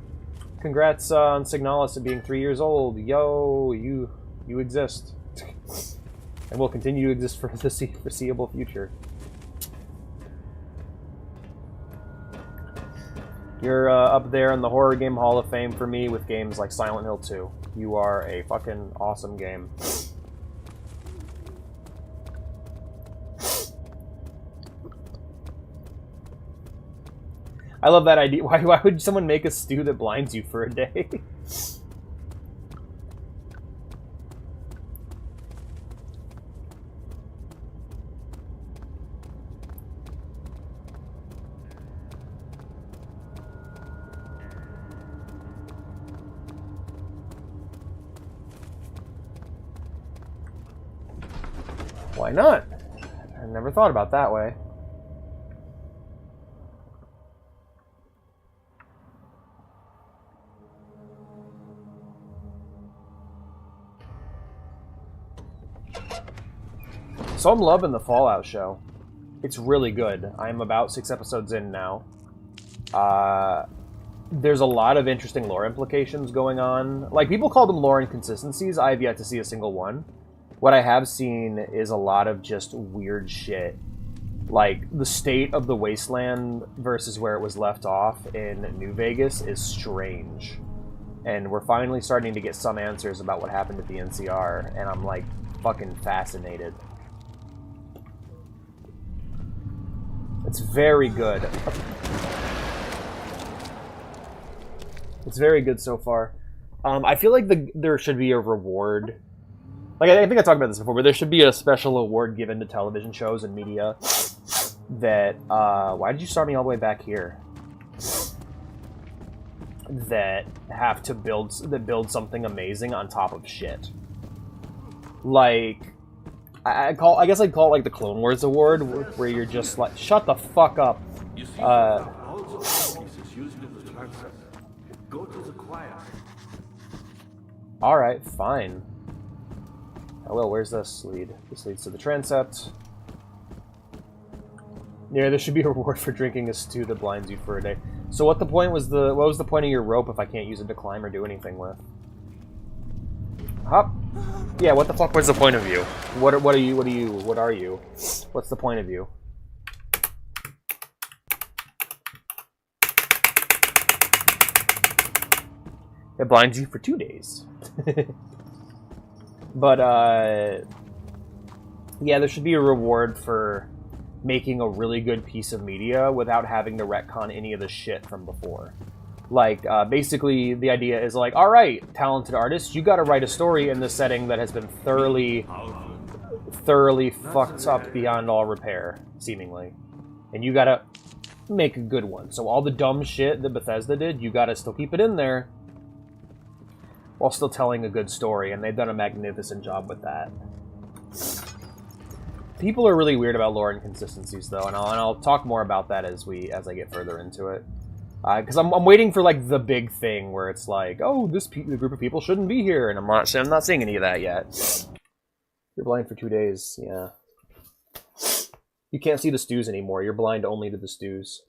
Congrats on Signalis at being 3 years old. Yo, you exist. And will continue to exist for the foreseeable future. You're up there in the Horror Game Hall of Fame for me with games like Silent Hill 2. You are a fucking awesome game. I love that idea. Why would someone make a stew that blinds you for a day? Why not? I never thought about that way. So I'm loving the Fallout show. It's really good. I'm about 6 episodes in now. There's a lot of interesting lore implications going on. Like, people call them lore inconsistencies. I have yet to see a single one. What I have seen is a lot of just weird shit. Like, the state of the wasteland versus where it was left off in New Vegas is strange. And we're finally starting to get some answers about what happened at the NCR, and I'm, like, fucking fascinated. It's very good. It's very good so far. I feel like there should be a reward. Like, I think I talked about this before, but there should be a special award given to television shows and media that, why did you start me all the way back here? That have to build something amazing on top of shit. Like, I guess I'd call it like the Clone Wars Award, where you're just like, shut the fuck up. You see, also pieces used in the transept. Go to the choir. Alright, fine. Oh well, where's this lead? This leads to the transept. Yeah, there should be a reward for drinking a stew that blinds you for a day. So what was the point of your rope if I can't use it to climb or do anything with? Hop. Yeah, what the fuck was the point of you? What are you? What's the point of you? It blinds you for 2 days. But, yeah, there should be a reward for making a really good piece of media without having to retcon any of the shit from before. Like, basically, the idea is like, alright, talented artists, you gotta write a story in this setting that has been thoroughly fucked up beyond all repair, seemingly. And you gotta make a good one. So all the dumb shit that Bethesda did, you gotta still keep it in there, while still telling a good story, and they've done a magnificent job with that. People are really weird about lore inconsistencies, though, and I'll talk more about that as I get further into it. Because I'm waiting for, like, the big thing where it's like, oh, the group of people shouldn't be here, and I'm not seeing any of that yet. You're blind for 2 days, yeah. You can't see the stews anymore. You're blind only to the stews.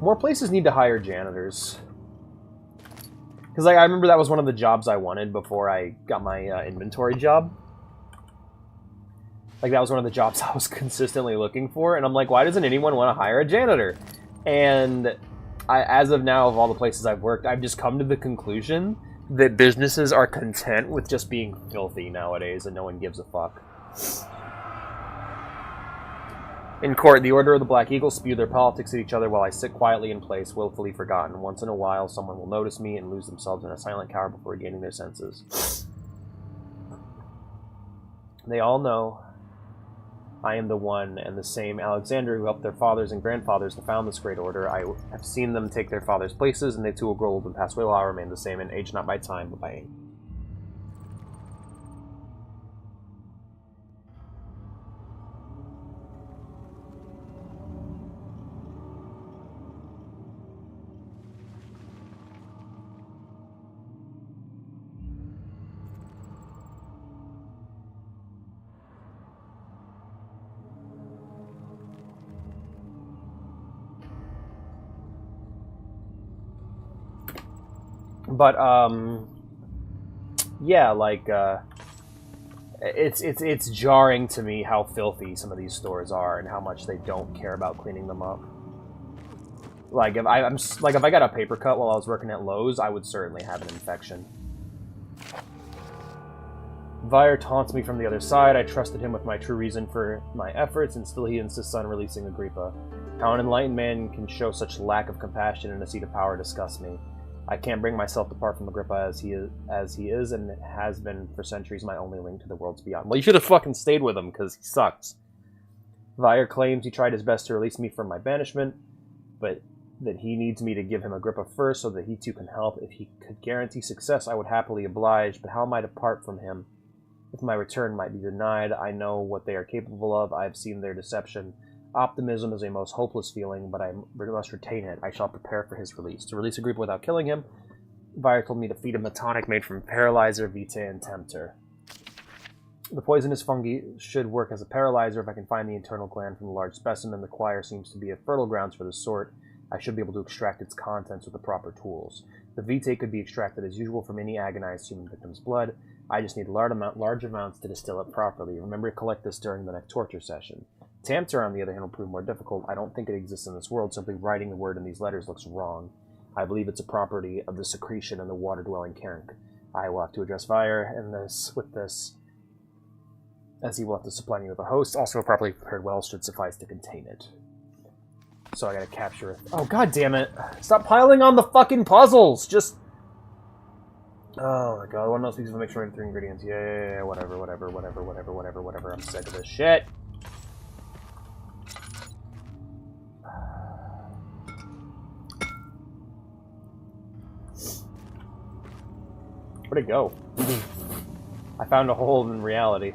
More places need to hire janitors. Because like, I remember that was one of the jobs I wanted before I got my inventory job. Like, that was one of the jobs I was consistently looking for. And I'm like, why doesn't anyone want to hire a janitor? And as of now, of all the places I've worked, I've just come to the conclusion that businesses are content with just being filthy nowadays and no one gives a fuck. In court, the Order of the Black Eagle spew their politics at each other while I sit quietly in place, willfully forgotten. Once in a while, someone will notice me and lose themselves in a silent cower before regaining their senses. They all know I am the one and the same Alexander who helped their fathers and grandfathers to found this great order. I have seen them take their fathers' places, and they too will grow old and pass away while I remain the same, and age not by time, but by age. But, yeah, like, it's jarring to me how filthy some of these stores are and how much they don't care about cleaning them up. Like, if I got a paper cut while I was working at Lowe's, I would certainly have an infection. Vire taunts me from the other side. I trusted him with my true reason for my efforts, and still he insists on releasing Agrippa. How an enlightened man can show such lack of compassion in a seat of power disgusts me. I can't bring myself to part from Agrippa as he is and has been for centuries my only link to the worlds beyond. Well, you should have fucking stayed with him, because he sucks. Vire claims he tried his best to release me from my banishment, but that he needs me to give him Agrippa first so that he too can help. If he could guarantee success, I would happily oblige, but how am I to part from him? If my return might be denied, I know what they are capable of. I have seen their deception. Optimism is a most hopeless feeling, but I must retain it. I shall prepare for his release. To release Agrippa without killing him, Vire told me to feed him a tonic made from Paralyzer, Vitae, and Tempter. The poisonous fungi should work as a paralyzer if I can find the internal gland from a large specimen. The choir seems to be a fertile grounds for the sort. I should be able to extract its contents with the proper tools. The Vitae could be extracted as usual from any agonized human victim's blood. I just need large amounts to distill it properly. Remember to collect this during the next torture session. Tempter, on the other hand, will prove more difficult. I don't think it exists in this world. Simply writing the word in these letters looks wrong. I believe it's a property of the secretion in the water-dwelling Cairn. I will have to address Vire with this, as he will have to supply me with a host. Also, a properly prepared well should suffice to contain it. So I gotta capture it. Oh, god damn it. Stop piling on the fucking puzzles! Just... Oh my god, one of those pieces of mixture of 3 ingredients. Yeah, whatever. I'm sick of this shit. Where'd it go? I found a hole in reality.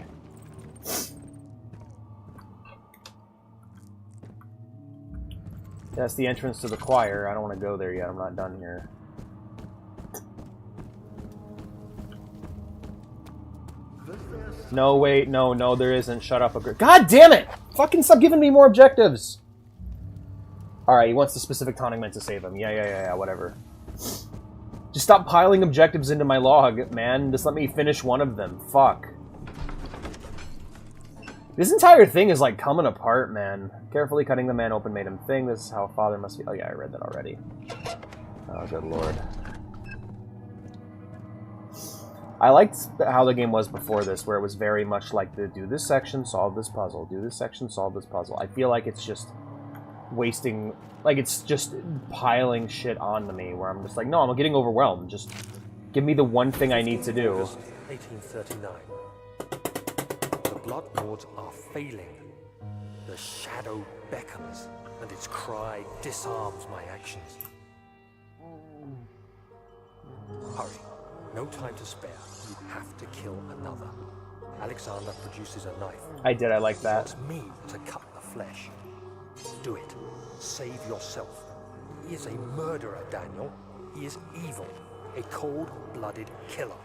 That's the entrance to the choir. I don't want to go there yet. I'm not done here. No, wait. No, there isn't. Shut up. God damn it! Fucking stop giving me more objectives! Alright, he wants the specific tonic meant to save him. Yeah, whatever. Just stop piling objectives into my log, man. Just let me finish one of them. Fuck. This entire thing is, like, coming apart, man. Carefully cutting the man open made him think. This is how a father must be. Oh, yeah, I read that already. Oh, good lord. I liked how the game was before this, where it was very much like the do this section, solve this puzzle. Do this section, solve this puzzle. I feel like it's just wasting... Like, it's just piling shit onto me, where I'm just like, no, I'm getting overwhelmed. Just Give me the one thing I need to do. August 1839. The Blood Lords are failing. The shadow beckons, and its cry disarms my actions. Hurry. No time to spare. You have to kill another. Alexander produces a knife. I did, I like that. Wants me to cut the flesh. Do it. Save yourself. He is a murderer, Daniel. He is evil. A cold-blooded killer.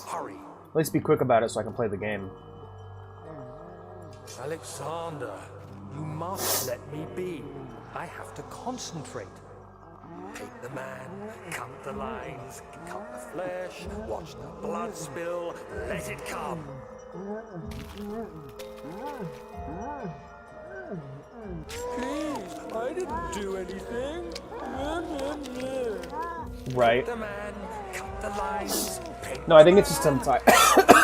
Hurry. At least be quick about it so I can play the game. Alexander, you must let me be. I have to concentrate. Take the man, cut the lines, cut the flesh, watch the blood spill, let it come. Please, I didn't do anything. Right. The man, cut the lines. No, I think it's just I'm tired.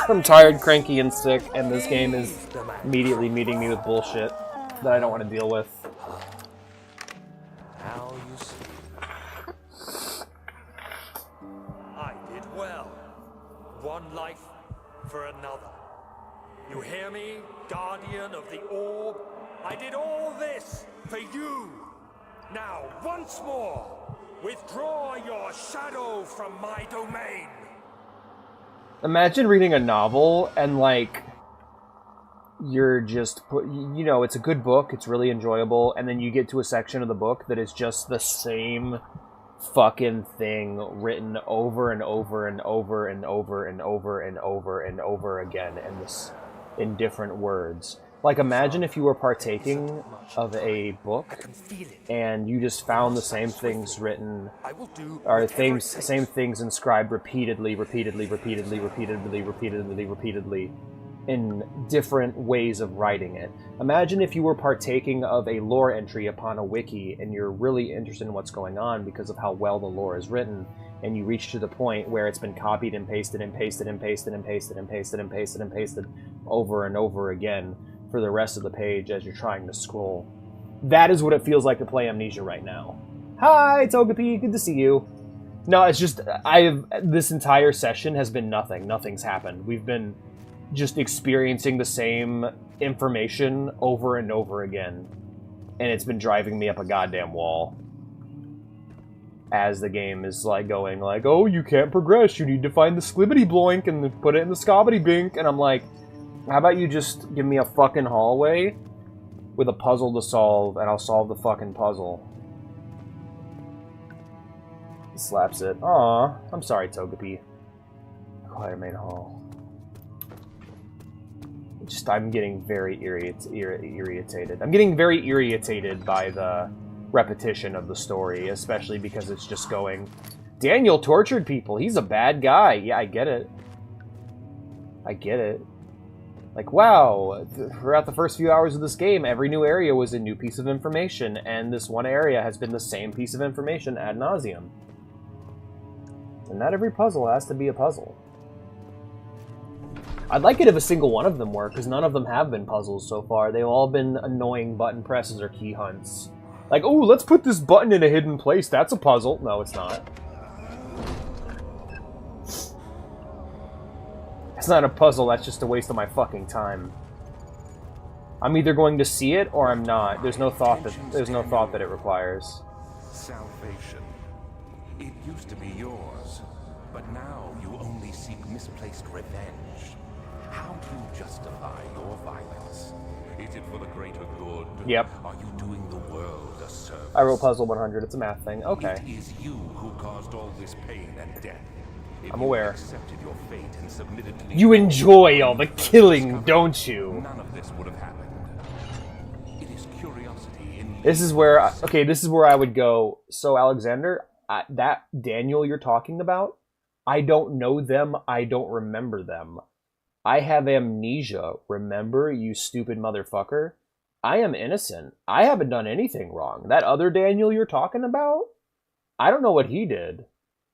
I'm tired, cranky, and sick, and this game is immediately meeting me with bullshit that I don't want to deal with. Now you see. I did well. One life for another. You hear me, guardian of the orb? I did all this for you. Now, once more, withdraw your shadow from my domain. Imagine reading a novel and, like, you're just, you know, it's a good book, it's really enjoyable, and then you get to a section of the book that is just the same fucking thing written over and over and over and over and over and over and over again in different words. Like, imagine if you were partaking of a book and you just found the same things written, or same things inscribed repeatedly in different ways of writing it. Imagine if you were partaking of a lore entry upon a wiki and you're really interested in what's going on because of how well the lore is written, and you reach to the point where it's been copied and pasted and pasted and pasted and pasted and pasted and pasted and pasted over and over again for the rest of the page as you're trying to scroll. That is what it feels like to play Amnesia right now. Hi, Togepi, good to see you. No, it's just, this entire session has been nothing. Nothing's happened. We've been just experiencing the same information over and over again. And it's been driving me up a goddamn wall. As the game is like going like, oh, you can't progress, you need to find the slibbity bloink and then put it in the scobbity bink. And I'm like, how about you just give me a fucking hallway with a puzzle to solve, and I'll solve the fucking puzzle. He slaps it. Aw, I'm sorry, Togepi. Quiet main hall. Just, I'm getting very irritated. I'm getting very irritated by the repetition of the story, especially because it's just going, Daniel tortured people, he's a bad guy. Yeah, I get it. I get it. Like, wow, throughout the first few hours of this game, every new area was a new piece of information, and this one area has been the same piece of information ad nauseum. And not every puzzle has to be a puzzle. I'd like it if a single one of them were, because none of them have been puzzles so far. They've all been annoying button presses or key hunts. Like, oh, let's put this button in a hidden place, that's a puzzle. No, it's not. It's not a puzzle, that's just a waste of my fucking time. I'm either going to see it or I'm not. There's no thought that it requires. Salvation. It used to be yours, but now you only seek misplaced revenge. How do you justify your violence? Is it for the greater good? Yep. Are you doing the world a service? I wrote puzzle 100, it's a math thing. Okay. It is you who caused all this pain and death. If I'm aware. You accepted your fate and submitted to the You enjoy all the killing, don't you? None of this would have happened. It is curiosity in This is where, okay, this is where I would go. So, Alexander, that Daniel you're talking about, I don't know them, I don't remember them. I have amnesia, remember, you stupid motherfucker? I am innocent. I haven't done anything wrong. That other Daniel you're talking about? I don't know what he did,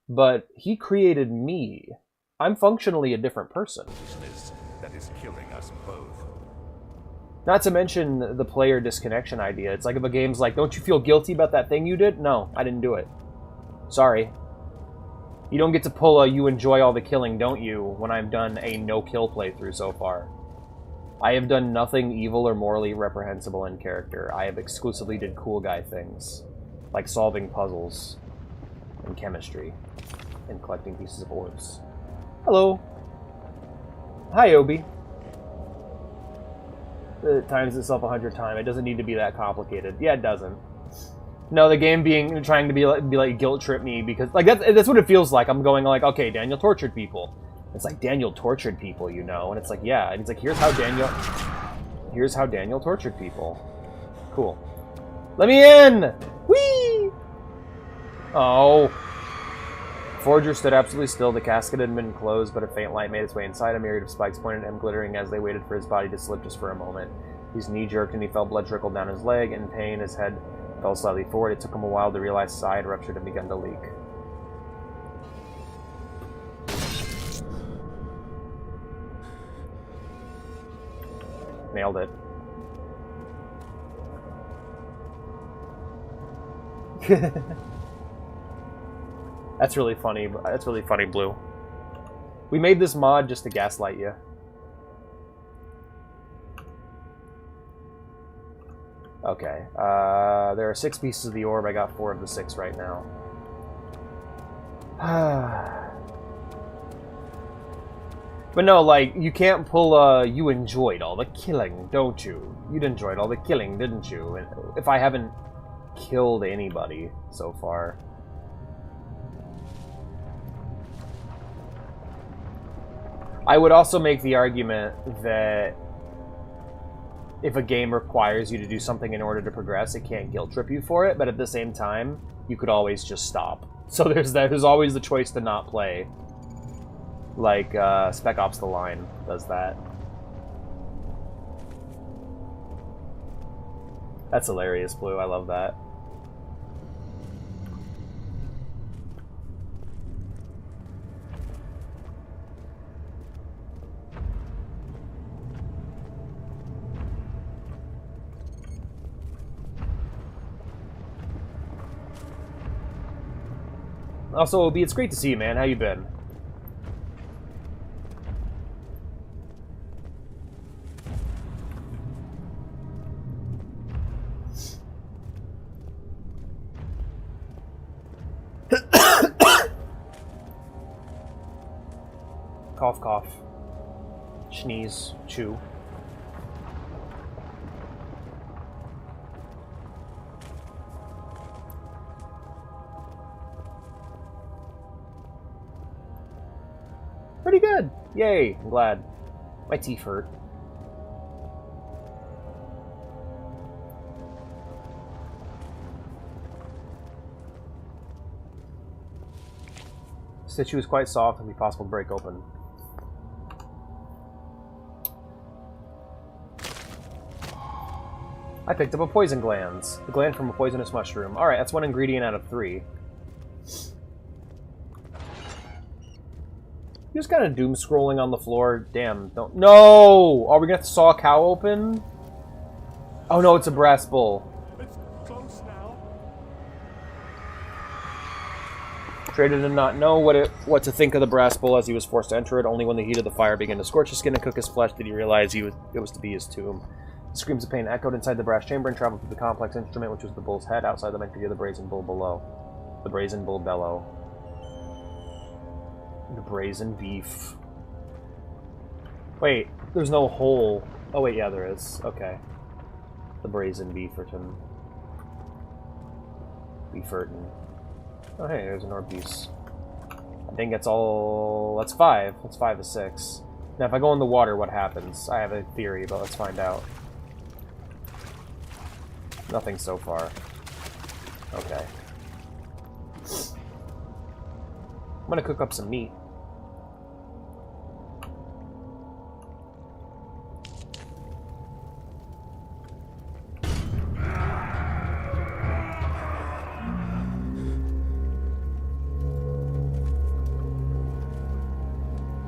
but he created me. I'm functionally a different person. that is killing us both. Not to mention the player disconnection idea. It's like if a game's like, don't you feel guilty about that thing you did? No, I didn't do it. Sorry. You don't get to pull a "you enjoy all the killing, don't you?" when I've done a no-kill playthrough so far. I have done nothing evil or morally reprehensible in character. I have exclusively did cool guy things, like solving puzzles, and chemistry, and collecting pieces of orbs. Hello. Hi, Obi. It times itself 100 times. It doesn't need to be that complicated. Yeah, it doesn't. No, the game trying to be like guilt trip me because like that's what it feels like. I'm going like, okay, Daniel tortured people. It's like Daniel tortured people, you know, and it's like yeah, and it's like here's how Daniel tortured people. Cool. Let me in. Whee! Oh. Forger stood absolutely still. The casket had been closed, but a faint light made its way inside. A myriad of spikes pointed at him, glittering as they waited for his body to slip just for a moment. His knee jerked and he felt blood trickle down his leg. In pain, his head fell slightly forward. It took him a while to realize his eye had ruptured and begun to leak. Nailed it. That's really funny. That's really funny, Blue. We made this mod just to gaslight you. Okay. There are 6 pieces of the orb. I got 4 of the 6 right now. But no, like, you can't pull you enjoyed all the killing, don't you? You'd enjoyed all the killing, didn't you? And if I haven't killed anybody so far. I would also make the argument that if a game requires you to do something in order to progress, it can't guilt trip you for it, but at the same time, you could always just stop. So there's always the choice to not play. Like, Spec Ops The Line does that. That's hilarious, Blue. I love that. Also, Obi, it's great to see you, man. How you been? Cough, cough. Sneeze, chew. Pretty good. Yay, I'm glad. My teeth hurt. Statue is quite soft and be possible to break open. I picked up a poison glands. The gland from a poisonous mushroom. Alright, that's 1 ingredient out of 3. You just kind of doom scrolling on the floor. Damn, don't. No! Are we gonna have to saw a cow open? Oh no, it's a brass bull. It's close now. Trader did not know what to think of the brass bull as he was forced to enter it. Only when the heat of the fire began to scorch his skin and cook his flesh did he realize it was to be his tomb. Screams of pain echoed inside the brass chamber and traveled through the complex instrument, which was the bull's head. Outside them, I could hear the brazen bull below. The brazen bull bellow. The brazen beef. Wait, there's no hole. Oh wait, yeah, there is. Okay. The brazen beeferton. Beeferton. Oh hey, there's an orb piece. I think that's all. That's 5. That's 5 to 6. Now, if I go in the water, what happens? I have a theory, but let's find out. Nothing so far. Okay. I'm gonna cook up some meat.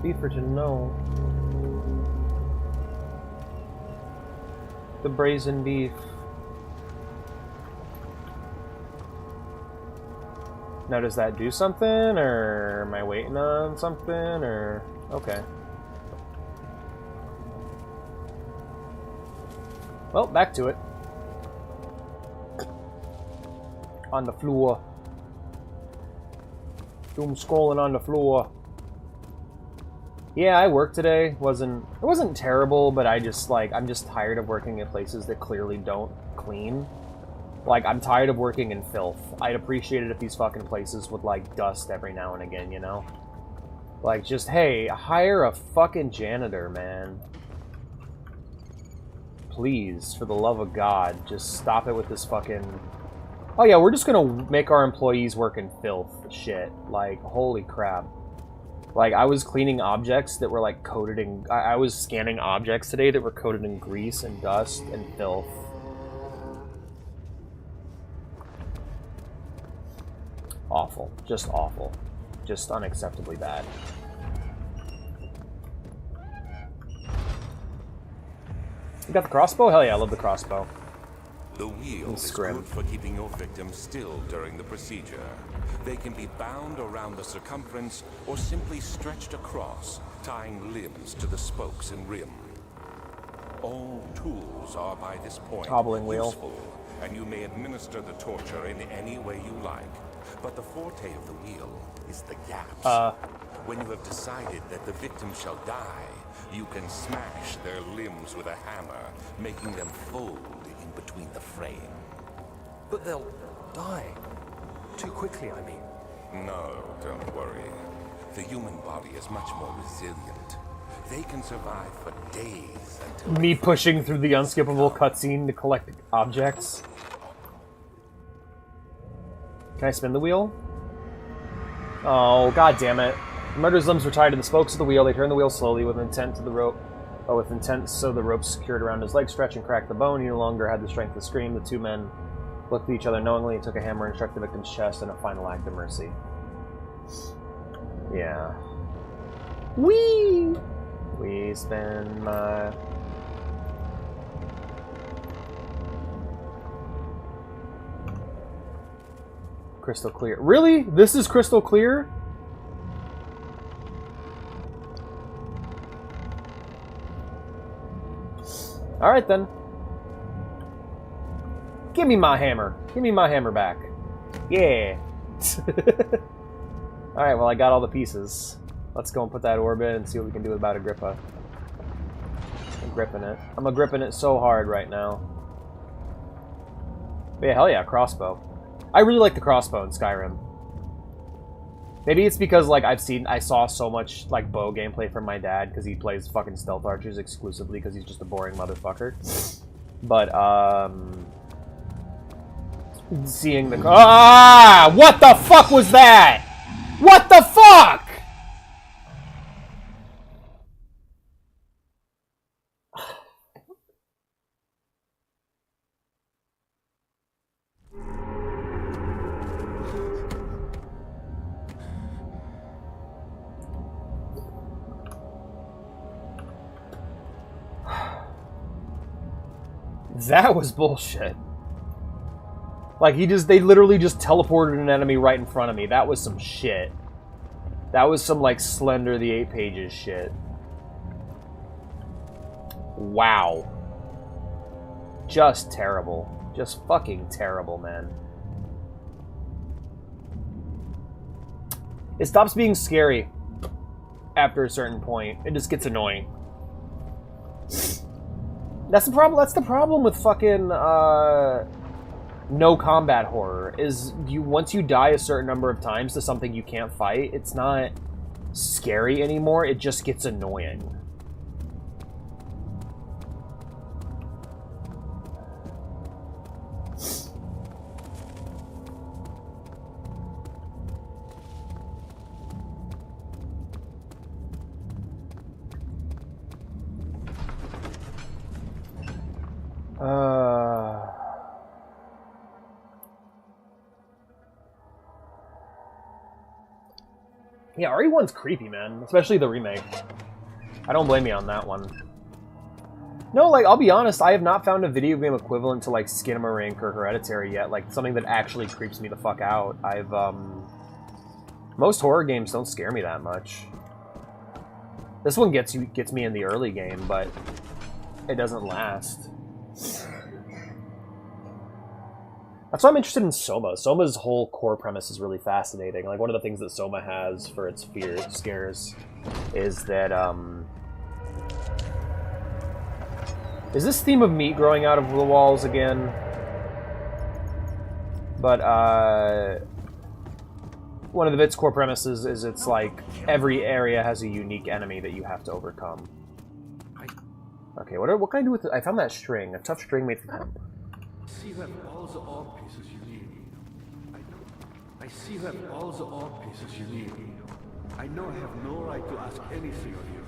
Beeferton, no. The brazen beef. Now, does that do something, or am I waiting on something, or... Okay. Well, back to it. On the floor. Doom scrolling on the floor. Yeah, I worked today. It wasn't terrible, but I'm just tired of working in places that clearly don't clean. Like, I'm tired of working in filth. I'd appreciate it if these fucking places would, like, dust every now and again, you know? Like, just, hey, hire a fucking janitor, man. Please, for the love of God, just stop it with this fucking... Oh yeah, we're just gonna make our employees work in filth shit. Like, holy crap. Like, I was cleaning objects that were, like, coated in... I was scanning objects today that were coated in grease and dust and filth. Awful. Just awful. Just unacceptably bad. You got the crossbow? Hell yeah, I love the crossbow. The wheel is good for keeping your victims still during the procedure. They can be bound around the circumference or simply stretched across, tying limbs to the spokes and rim. All tools are by this point Hobbling wheel. useful, and you may administer the torture in any way you like. But the forte of the wheel is the gaps. When you have decided that the victim shall die, you can smash their limbs with a hammer, making them fold in between the frame. But they'll die. Too quickly, I mean. No, don't worry. The human body is much more resilient. They can survive for days until... Me pushing through the unskippable cutscene to collect objects. Can I spin the wheel? Oh, god damn it. The murderer's limbs were tied to the spokes of the wheel. They turned the wheel slowly with intent to the rope. Oh, with intent so the rope secured around his leg stretch and cracked the bone. He no longer had the strength to scream. The two men looked at each other knowingly and took a hammer and struck the victim's chest in a final act of mercy. Yeah. Whee! We spin my... Crystal clear. Really? This is crystal clear? Alright then. Give me my hammer. Give me my hammer back. Yeah. Alright, well I got all the pieces. Let's go and put that orb in and see what we can do about Agrippa. I'm gripping it. I'm a-gripping it so hard right now. But yeah, hell yeah, crossbow. I really like the crossbow in Skyrim. Maybe it's because, like, I saw so much, like, bow gameplay from my dad, because he plays fucking stealth archers exclusively, because he's just a boring motherfucker. But, seeing the... Ah! What the fuck was that? What the fuck? That was bullshit. Like, they literally just teleported an enemy right in front of me. That was some shit. That was some, like, Slender the 8 Pages shit. Wow. Just terrible. Just fucking terrible, man. It stops being scary after a certain point. It just gets annoying. That's the problem. That's the problem with fucking no combat horror. Is once you die a certain number of times to something you can't fight, it's not scary anymore. It just gets annoying. Yeah, RE1's creepy, man. Especially the remake. I don't blame you on that one. No, like, I'll be honest, I have not found a video game equivalent to, like, Skinamarink or Hereditary yet. Like, something that actually creeps me the fuck out. Most horror games don't scare me that much. This one gets me in the early game, but it doesn't last. That's why I'm interested in Soma. Soma's whole core premise is really fascinating. Like, one of the things that Soma has for its scares is that, is this theme of meat growing out of the walls again? But, one of its core premises is it's like every area has a unique enemy that you have to overcome. Okay, what can I do with it? I found that string, a tough string made from hemp. See you have all the orb pieces you need. I see you have all the orb pieces you need. I know I have no right to ask anything of you.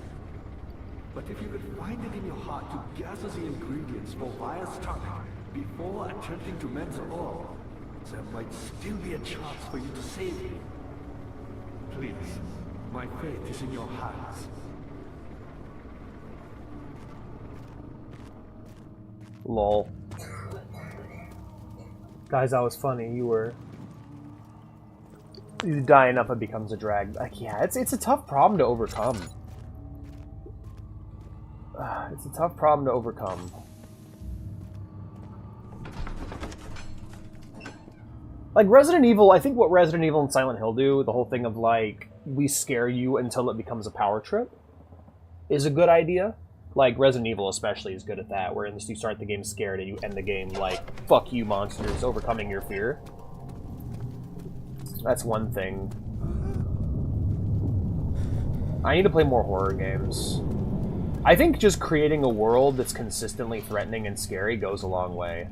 But if you could find it in your heart to gather the ingredients for Vire's stomach before attempting to mend the orb, there might still be a chance for you to save me. Please, my fate is in your hands. Lol. Guys, that was funny. You die enough, it becomes a drag. Like, yeah, it's a tough problem to overcome. It's a tough problem to overcome. Like, Resident Evil, I think what Resident Evil and Silent Hill do, the whole thing of, like, we scare you until it becomes a power trip, is a good idea. Like, Resident Evil especially is good at that, where you start the game scared and you end the game like, fuck you monsters, overcoming your fear. That's one thing. I need to play more horror games. I think just creating a world that's consistently threatening and scary goes a long way.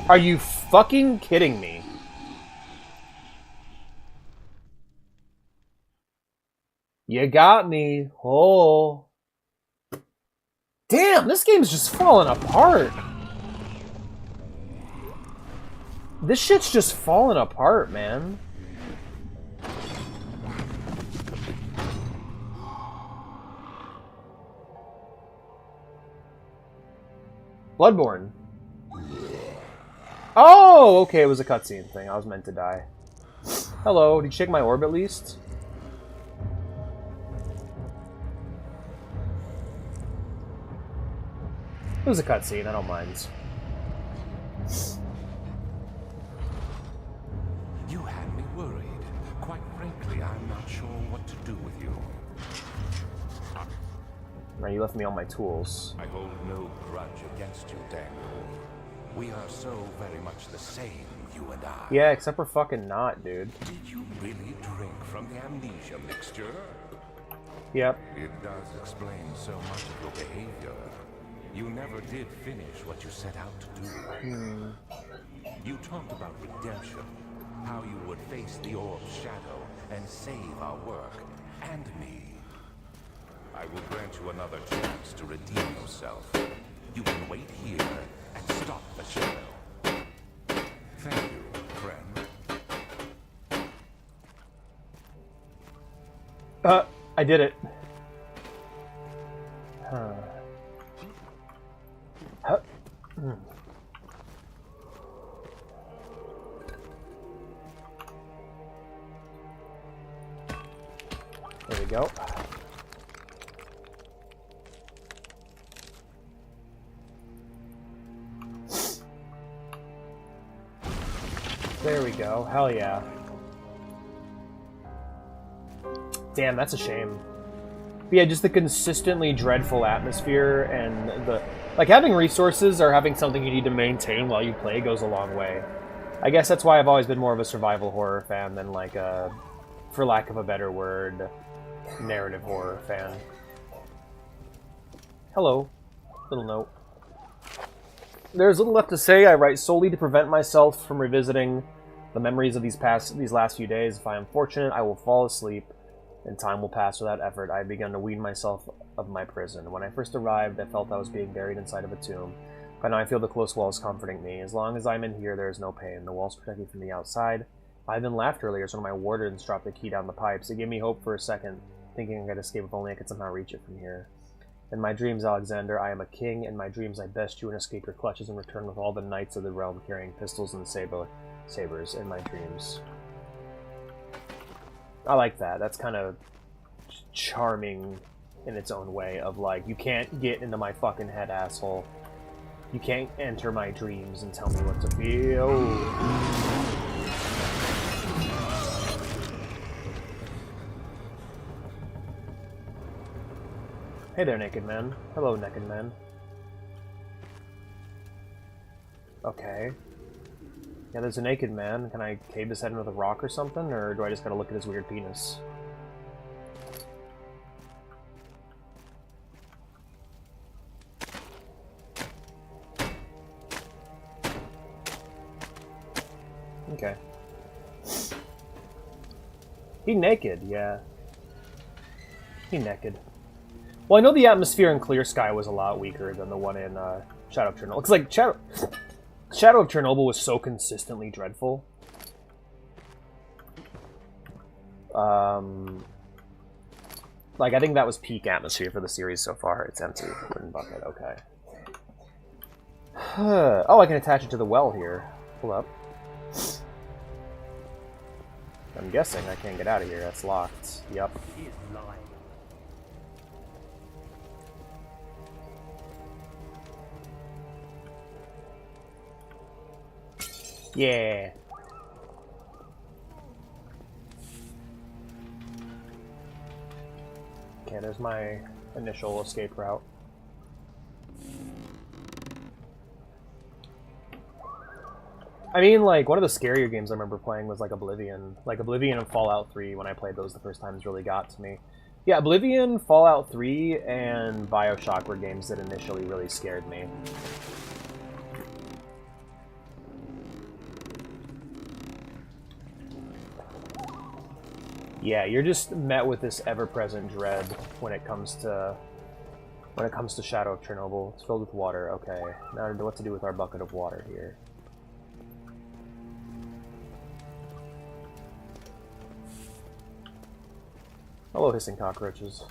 Are you fucking kidding me? You got me. Oh. Damn, this game's just falling apart. This shit's just falling apart, man. Bloodborne. Oh, okay, it was a cutscene thing. I was meant to die. Hello, did you check my orb at least? It was a cutscene, I don't mind. You had me worried. Quite frankly, I'm not sure what to do with you. Now you left me all my tools. I hold no grudge against you, Daniel. We are so very much the same, you and I. Yeah, except for fucking not, dude. Did you really drink from the Amnesia mixture? Yep. It does explain so much of your behavior. You never did finish what you set out to do. You talked about redemption, how you would face the orb's shadow and save our work, and me. I will grant you another chance to redeem yourself. You can wait here and stop the shadow. Thank you, friend. I did it. Huh. There we go. There we go. Hell yeah. Damn, that's a shame. But yeah, just the consistently dreadful atmosphere and the... Like, having resources or having something you need to maintain while you play goes a long way. I guess that's why I've always been more of a survival horror fan than, like, a, for lack of a better word, narrative horror fan. Hello. Little note. There's little left to say. I write solely to prevent myself from revisiting the memories of these last few days. If I am fortunate, I will fall asleep, and time will pass without effort. I have begun to wean myself of my prison. When I first arrived, I felt I was being buried inside of a tomb. But now I feel the close walls comforting me. As long as I'm in here, there is no pain. The walls protect me from the outside. I even laughed earlier as one of my wardens dropped the key down the pipes. It gave me hope for a second, thinking I could escape if only I could somehow reach it from here. In my dreams, Alexander, I am a king. In my dreams, I best you and escape your clutches and return with all the knights of the realm carrying pistols and sabers in my dreams. I like that. That's kind of charming in its own way of like, you can't get into my fucking head, asshole. You can't enter my dreams and tell me what to feel. Hey there, naked man. Hello, naked man. Okay. Yeah, there's a naked man. Can I cave his head into the rock or something? Or do I just gotta look at his weird penis? Okay. He naked, yeah. He naked. Well, I know the atmosphere in Clear Sky was a lot weaker than the one in Shadow of Chernobyl. Looks like Shadow of Chernobyl was so consistently dreadful. Like, I think that was peak atmosphere for the series so far. It's empty. Wooden bucket, okay. Oh, I can attach it to the well here. Pull up. I'm guessing I can't get out of here. That's locked. Yep. He is lying. Yeah. Okay, there's my initial escape route. I mean, like, one of the scarier games I remember playing was, like, Oblivion. Like, Oblivion and Fallout 3, when I played those the first times, really got to me. Yeah, Oblivion, Fallout 3, and Bioshock were games that initially really scared me. Yeah, you're just met with this ever-present dread when it comes to Shadow of Chernobyl. It's filled with water. Okay, now what to do with our bucket of water here? Hello, hissing cockroaches.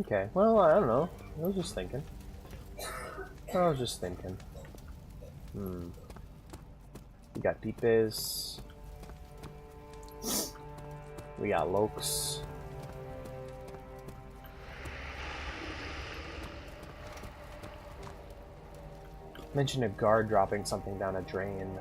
Okay, well, I don't know. I was just thinking. We got Pipes. We got Lokes. Mentioned a guard dropping something down a drain.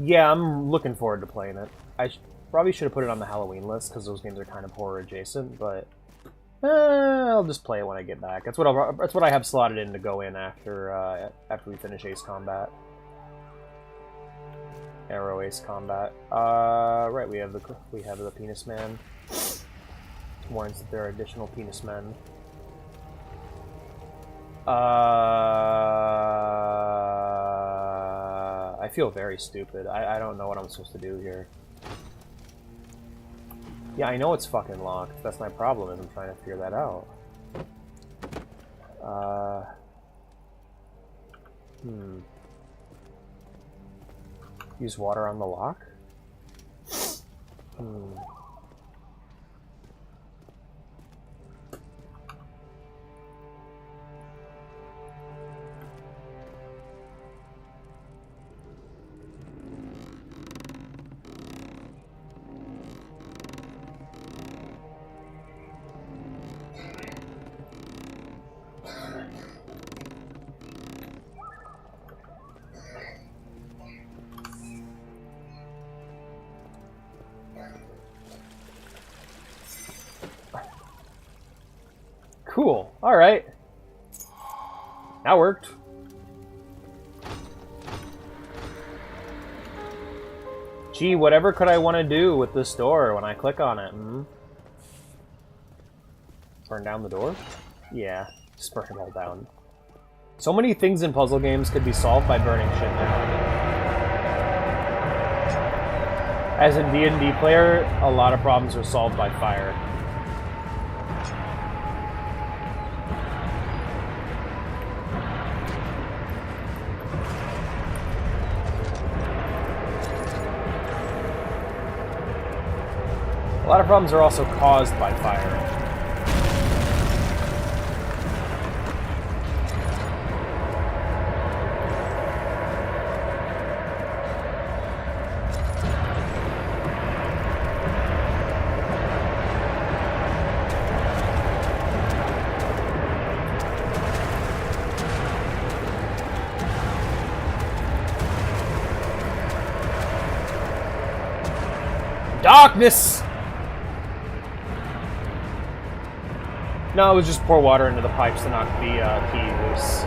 Yeah, I'm looking forward to playing it. I probably should have put it on the Halloween list because those games are kind of horror adjacent, but I'll just play it when I get back. That's what I have slotted in to go in after we finish Ace Combat. Arrow Ace Combat. Right, we have the Penis Man. Warns that there are additional Penis Men. I feel very stupid. I don't know what I'm supposed to do here. Yeah, I know it's fucking locked. That's my problem, is I'm trying to figure that out. Use water on the lock? Cool. Alright. That worked. Gee, whatever could I want to do with this door when I click on it? Burn down the door? Yeah, just burn it all down. So many things in puzzle games could be solved by burning shit down. As a D&D player, a lot of problems are solved by fire. A lot of problems are also caused by fire. Darkness! No, it was just pour water into the pipes to knock the key loose.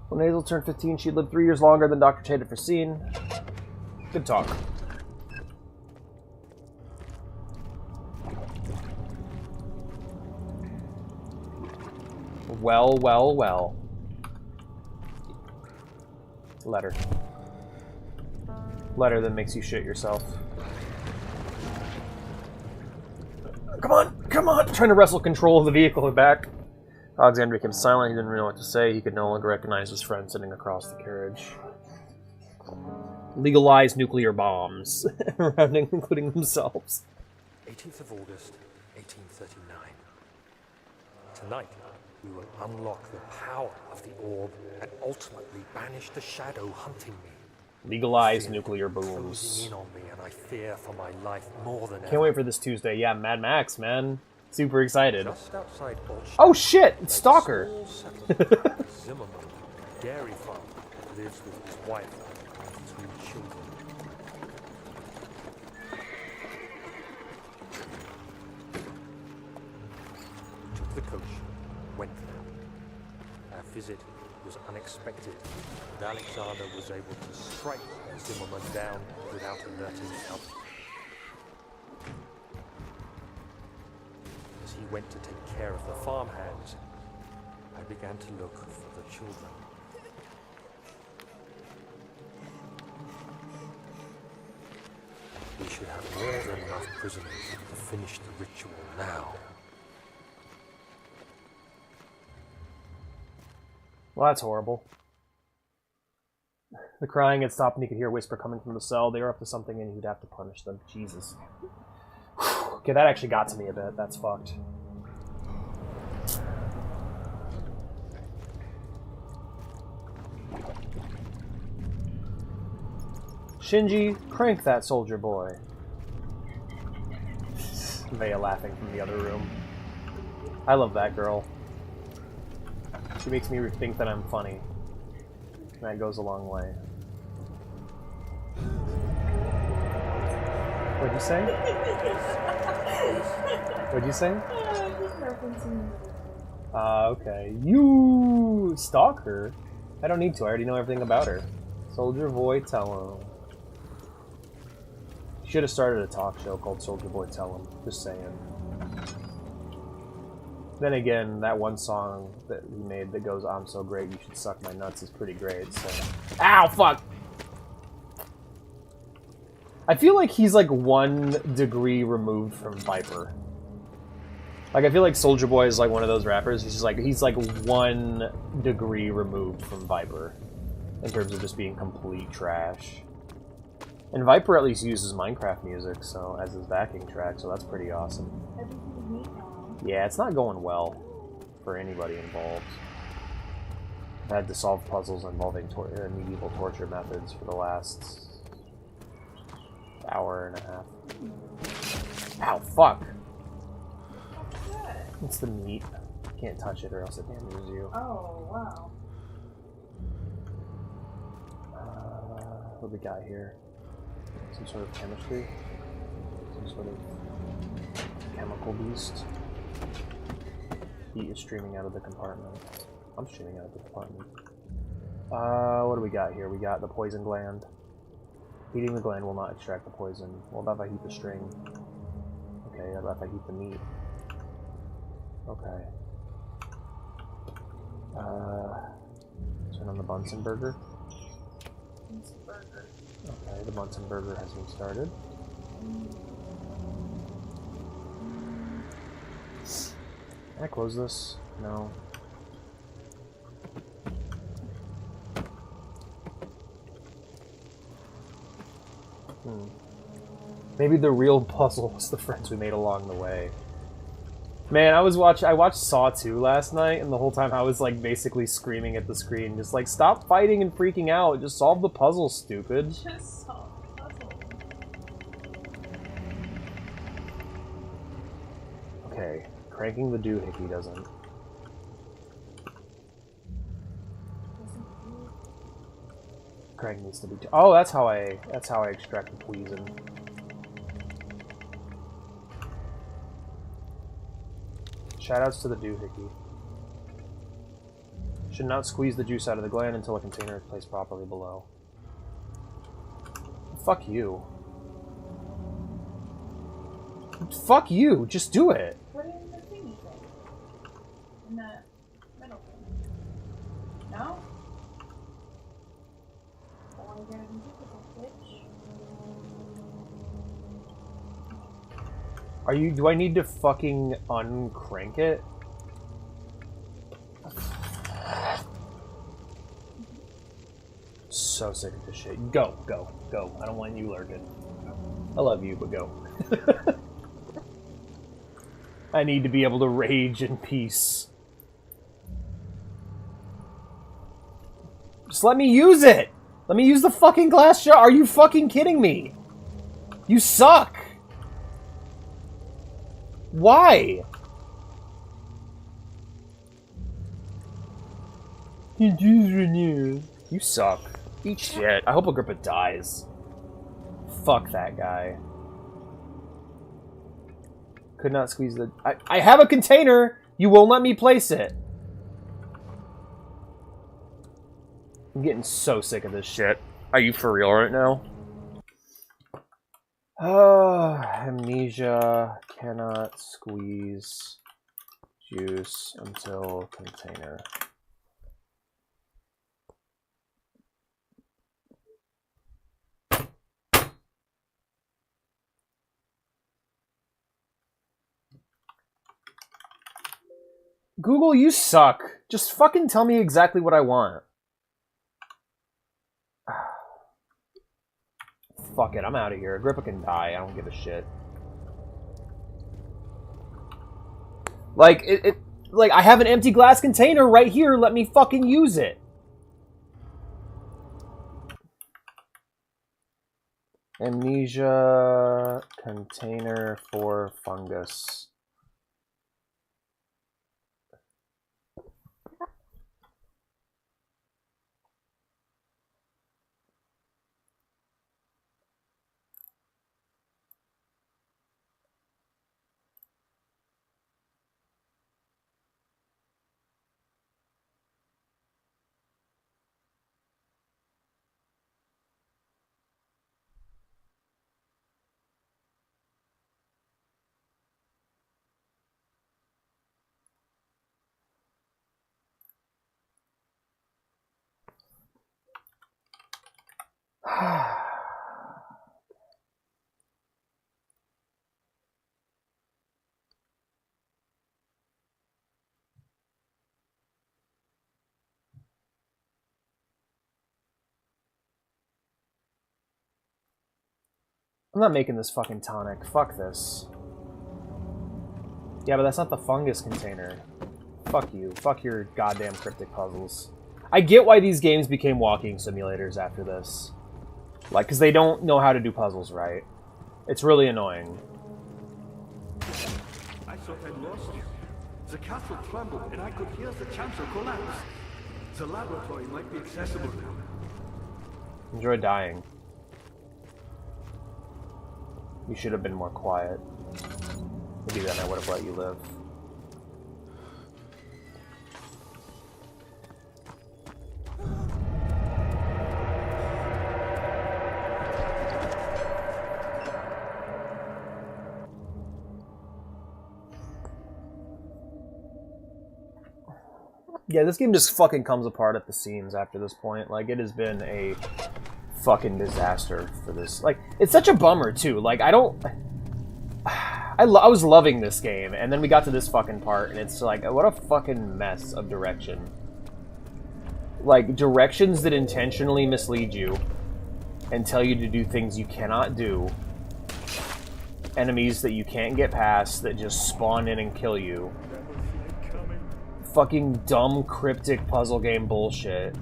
When Hazel turned 15, she lived 3 years longer than Dr. Tate had foreseen. Good talk. Well, well, well. Letter. Letter that makes you shit yourself. Come on! Come on! Trying to wrestle control of the vehicle back. Alexander became silent. He didn't really know what to say. He could no longer recognize his friend sitting across the carriage. Legalize nuclear bombs, including themselves. 18th of August, 1839. Tonight, we will unlock the power of the orb and ultimately banish the shadow hunting me. Legalize nuclear booms. Closing in on me, and I fear for my life more than ever. Can't wait for this Tuesday. Yeah, Mad Max, man. Super excited. Just outside Oh shit! It's Stalker! Zimmerman, dairy farm, lives with his wife and 3 children. Took the coach, went there. Our visit was unexpected, and Alexander was able to strike Zimmerman down without alerting others. As he went to take care of the farmhands, I began to look for the children. We should have more than enough prisoners to finish the ritual now. Well, that's horrible. The crying had stopped and he could hear a whisper coming from the cell. They were up to something and he'd have to punish them. Jesus. Okay, that actually got to me a bit. That's fucked. Shinji, crank that soldier boy. Vaya laughing from the other room. I love that girl. She makes me think that I'm funny. And that goes a long way. What'd you say? What'd you say? Just referencing. Okay. You stalk her? I don't need to. I already know everything about her. Soldier Boy Tell Him. Should have started a talk show called Soldier Boy Tell Him. Just saying. Then again, that one song that he made that goes, "I'm so great, you should suck my nuts," is pretty great, so... Ow, fuck! I feel like he's like 1 degree removed from Viper. Like, I feel like Soulja Boy is like one of those rappers. He's like 1 degree removed from Viper in terms of just being complete trash. And Viper at least uses Minecraft music, so as his backing track, so that's pretty awesome. Everything's neat now. Yeah, it's not going well for anybody involved. I had to solve puzzles involving medieval torture methods for the last hour and a half. Ow, fuck! It's the meat. Can't touch it or else it damages you. Oh, wow. What do we got here? Some sort of chemistry? Some sort of chemical beast? Heat is streaming out of the compartment. I'm streaming out of the compartment. What do we got here? We got the poison gland. Heating the gland will not extract the poison. What about if I heat the string? Okay, how about if I heat the meat? Okay. Turn on the Bunsen burger. Bunsen burger. Okay, the Bunsen burger has been started. Can I close this? No. Maybe the real puzzle was the friends we made along the way. Man, I watched Saw 2 last night, and the whole time I was like basically screaming at the screen, just like, stop fighting and freaking out, just solve the puzzle, stupid. Just solve the puzzle. Okay, cranking the doohickey doesn't. Crank needs to be. Oh, that's how I extract the poison. Shoutouts to the doohickey. Should not squeeze the juice out of the gland until a container is placed properly below. Fuck you. Fuck you. Just do it. Put it in the thingy thing. In the middle thing. No? Oh, you're gonna be difficult, bitch. Are you? Do I need to fucking uncrank it? So sick of this shit. Go, go, go. I don't want you lurking. I love you, but go. I need to be able to rage in peace. Just let me use it! Let me use the fucking glass jar! Are you fucking kidding me? You suck! Why? You suck. Eat shit. I hope Agrippa dies. Fuck that guy. Could not squeeze the... I have a container! You won't let me place it! I'm getting so sick of this shit. Are you for real right now? Amnesia cannot squeeze juice until container. Google, you suck. Just fucking tell me exactly what I want. Fuck it, I'm out of here. Agrippa can die. I don't give a shit. Like, like, I have an empty glass container right here. Let me fucking use it. Amnesia container for fungus. I'm not making this fucking tonic. Fuck this. Yeah, but that's not the fungus container. Fuck you. Fuck your goddamn cryptic puzzles. I get why these games became walking simulators after this. Like, because they don't know how to do puzzles right. It's really annoying. I thought I'd lost you. The castle trembled and I could hear the chancel collapse. The laboratory might be accessible now. Enjoy dying. You should have been more quiet. Maybe then I would have let you live. Yeah, this game just fucking comes apart at the seams after this point. Like, it has been a fucking disaster for this. Like, it's such a bummer, too. Like, I don't... I was loving this game, and then we got to this fucking part, and it's like, what a fucking mess of direction. Like, directions that intentionally mislead you and tell you to do things you cannot do. Enemies that you can't get past that just spawn in and kill you. Fucking dumb, cryptic puzzle game bullshit.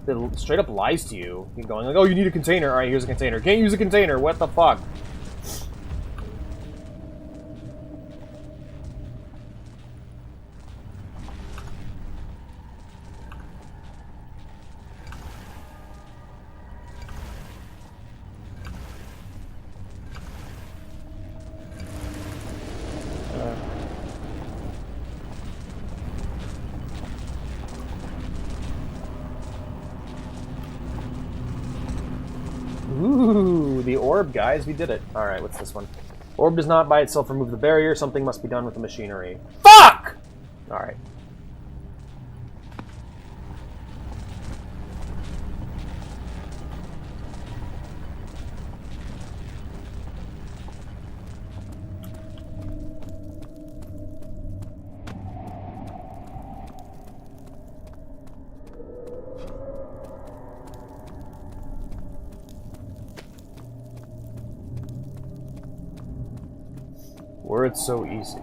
That straight up lies to you. You're going like, oh, you need a container. Alright, here's a container. Can't use a container. What the fuck? Ooh, the orb, guys. We did it. Alright, what's this one? Orb does not by itself remove the barrier. Something must be done with the machinery. Fuck! Alright. Were it so easy.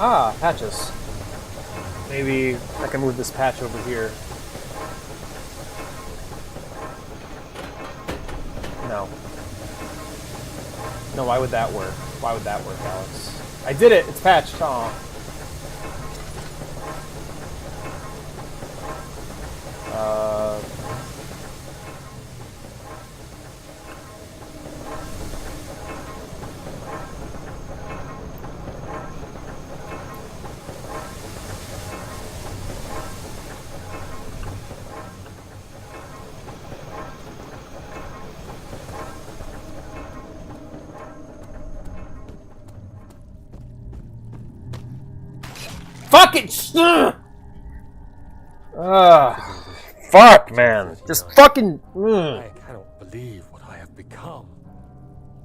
Ah, patches. Maybe I can move this patch over here. No. No, why would that work? Why would that work, Alex? I did it! It's patched! Aw. Fucking fuck, man. Just fucking. I cannot believe what I have become.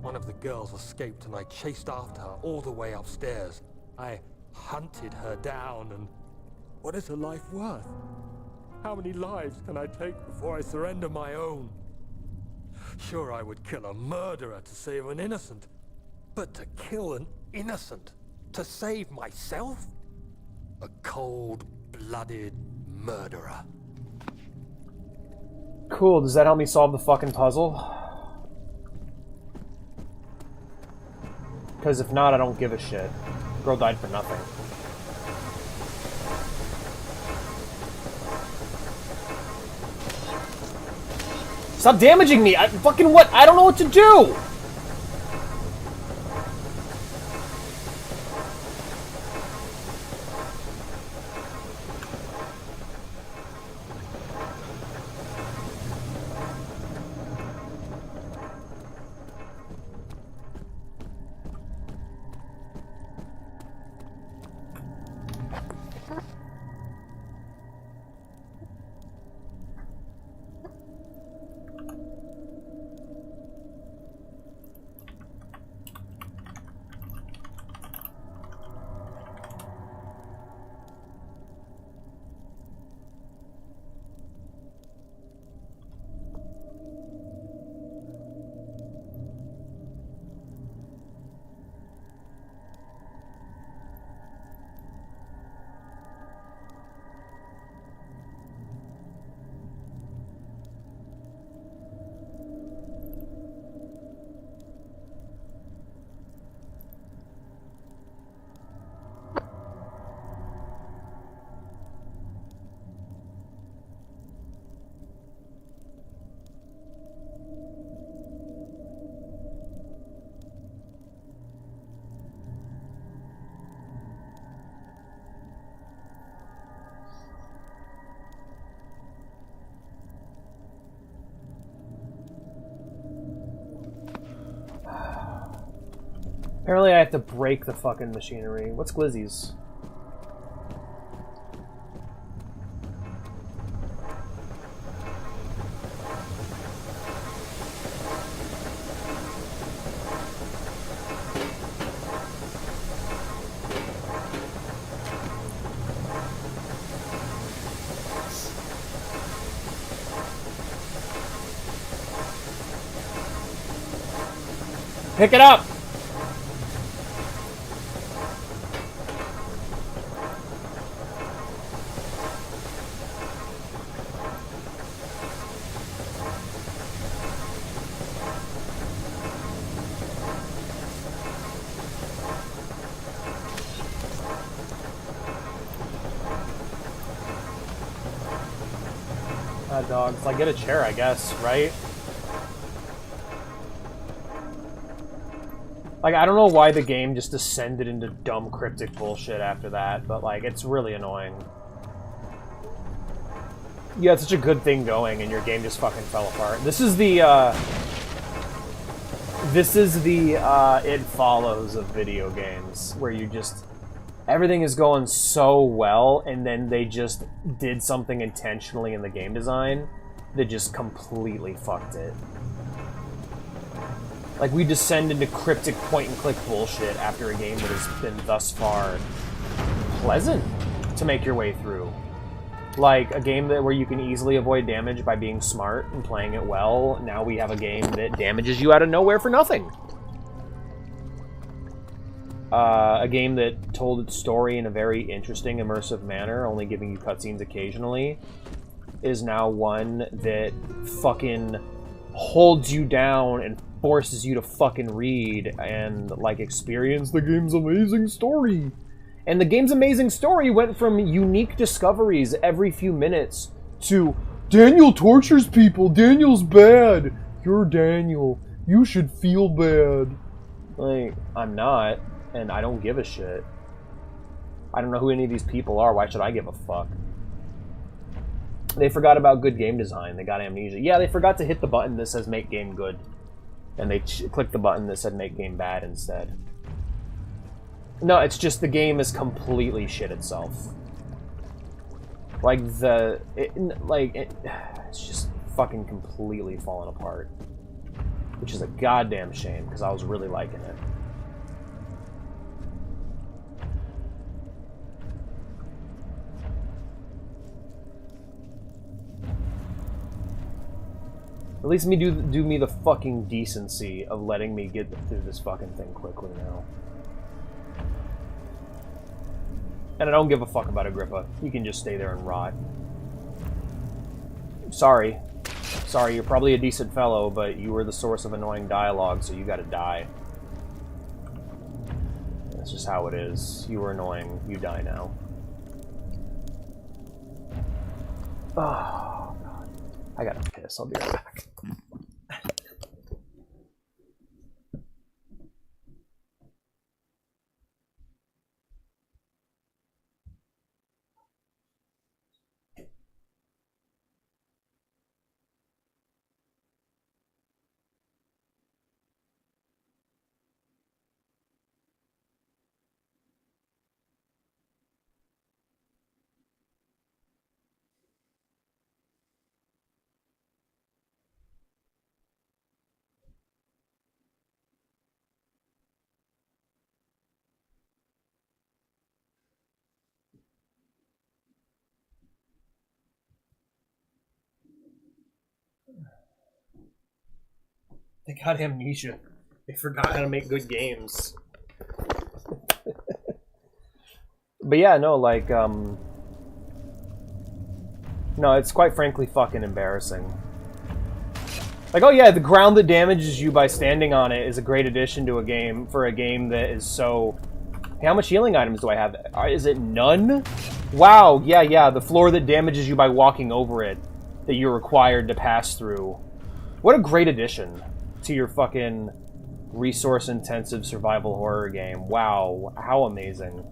One of the girls escaped and I chased after her all the way upstairs. I hunted her down and... What is a life worth? How many lives can I take before I surrender my own? Sure, I would kill a murderer to save an innocent. But to kill an innocent to save myself? A cold-blooded murderer. Cool, does that help me solve the fucking puzzle? Because if not, I don't give a shit. Girl died for nothing. Stop damaging me! I fucking what? I don't know what to do! Apparently I have to break the fucking machinery. What's Glizzy's? Pick it up! Dogs. Like, get a chair, I guess, right? Like, I don't know why the game just descended into dumb cryptic bullshit after that, but, like, it's really annoying. You had such a good thing going, and your game just fucking fell apart. This is the, It Follows of video games, where you just... Everything is going so well, and then they just did something intentionally in the game design that just completely fucked it. Like, we descend into cryptic point-and-click bullshit after a game that has been thus far pleasant to make your way through. Like, a game where you can easily avoid damage by being smart and playing it well. Now we have a game that damages you out of nowhere for nothing. A game that told its story in a very interesting, immersive manner, only giving you cutscenes occasionally, is now one that fucking holds you down and forces you to fucking read and, like, experience the game's amazing story. And the game's amazing story went from unique discoveries every few minutes to, Daniel tortures people, Daniel's bad, you're Daniel, you should feel bad. Like, I'm not. And I don't give a shit. I don't know who any of these people are. Why should I give a fuck? They forgot about good game design. They got Amnesia. Yeah, they forgot to hit the button that says make game good. And they clicked the button that said make game bad instead. No, it's just the game is completely shit itself. Like, it's just fucking completely fallen apart. Which is a goddamn shame, because I was really liking it. At least do me the fucking decency of letting me get through this fucking thing quickly now. And I don't give a fuck about Agrippa. You can just stay there and rot. Sorry. Sorry, you're probably a decent fellow, but you were the source of annoying dialogue, so you gotta die. That's just how it is. You were annoying. You die now. Oh, God. I gotta piss. I'll be right back. They got Amnesia. They forgot how to make good games. But yeah, no, like, no, it's quite frankly fucking embarrassing. Like, oh yeah, the ground that damages you by standing on it is a great addition to a game, for a game that is so... Hey, how much healing items do I have? Is it none? Wow, yeah, the floor that damages you by walking over it, that you're required to pass through. What a great addition to your fucking resource-intensive survival horror game. Wow, how amazing.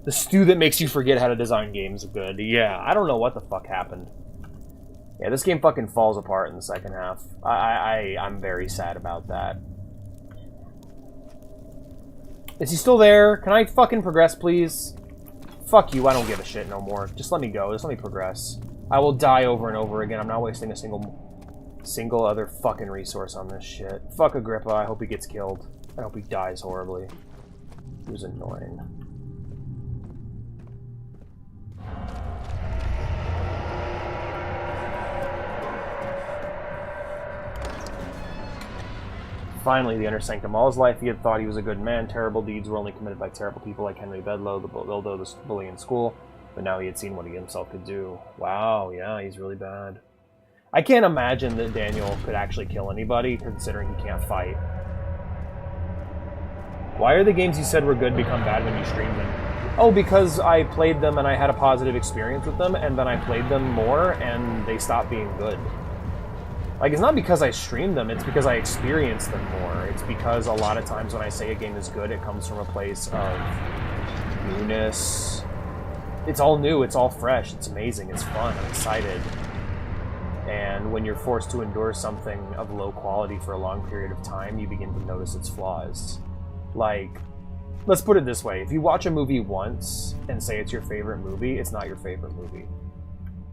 The stew that makes you forget how to design games good. Yeah, I don't know what the fuck happened. Yeah, this game fucking falls apart in the second half. I'm very sad about that. Is he still there? Can I fucking progress, please? Fuck you, I don't give a shit no more. Just let me go. Just let me progress. I will die over and over again. I'm not wasting a single other fucking resource on this shit. Fuck Agrippa. I hope he gets killed. I hope he dies horribly. He was annoying. Finally, the inner sanctum. All his life, he had thought he was a good man. Terrible deeds were only committed by terrible people like Henry Bedloe, the bully in school. But now he had seen what he himself could do. Wow, yeah, he's really bad. I can't imagine that Daniel could actually kill anybody, considering he can't fight. Why are the games you said were good become bad when you stream them? Oh, because I played them and I had a positive experience with them, and then I played them more, and they stopped being good. Like, it's not because I streamed them, it's because I experienced them more. It's because a lot of times when I say a game is good, it comes from a place of newness. It's all new, it's all fresh, it's amazing, it's fun, I'm excited. And when you're forced to endure something of low quality for a long period of time, you begin to notice its flaws. Like, let's put it this way, if you watch a movie once and say it's your favorite movie, it's not your favorite movie.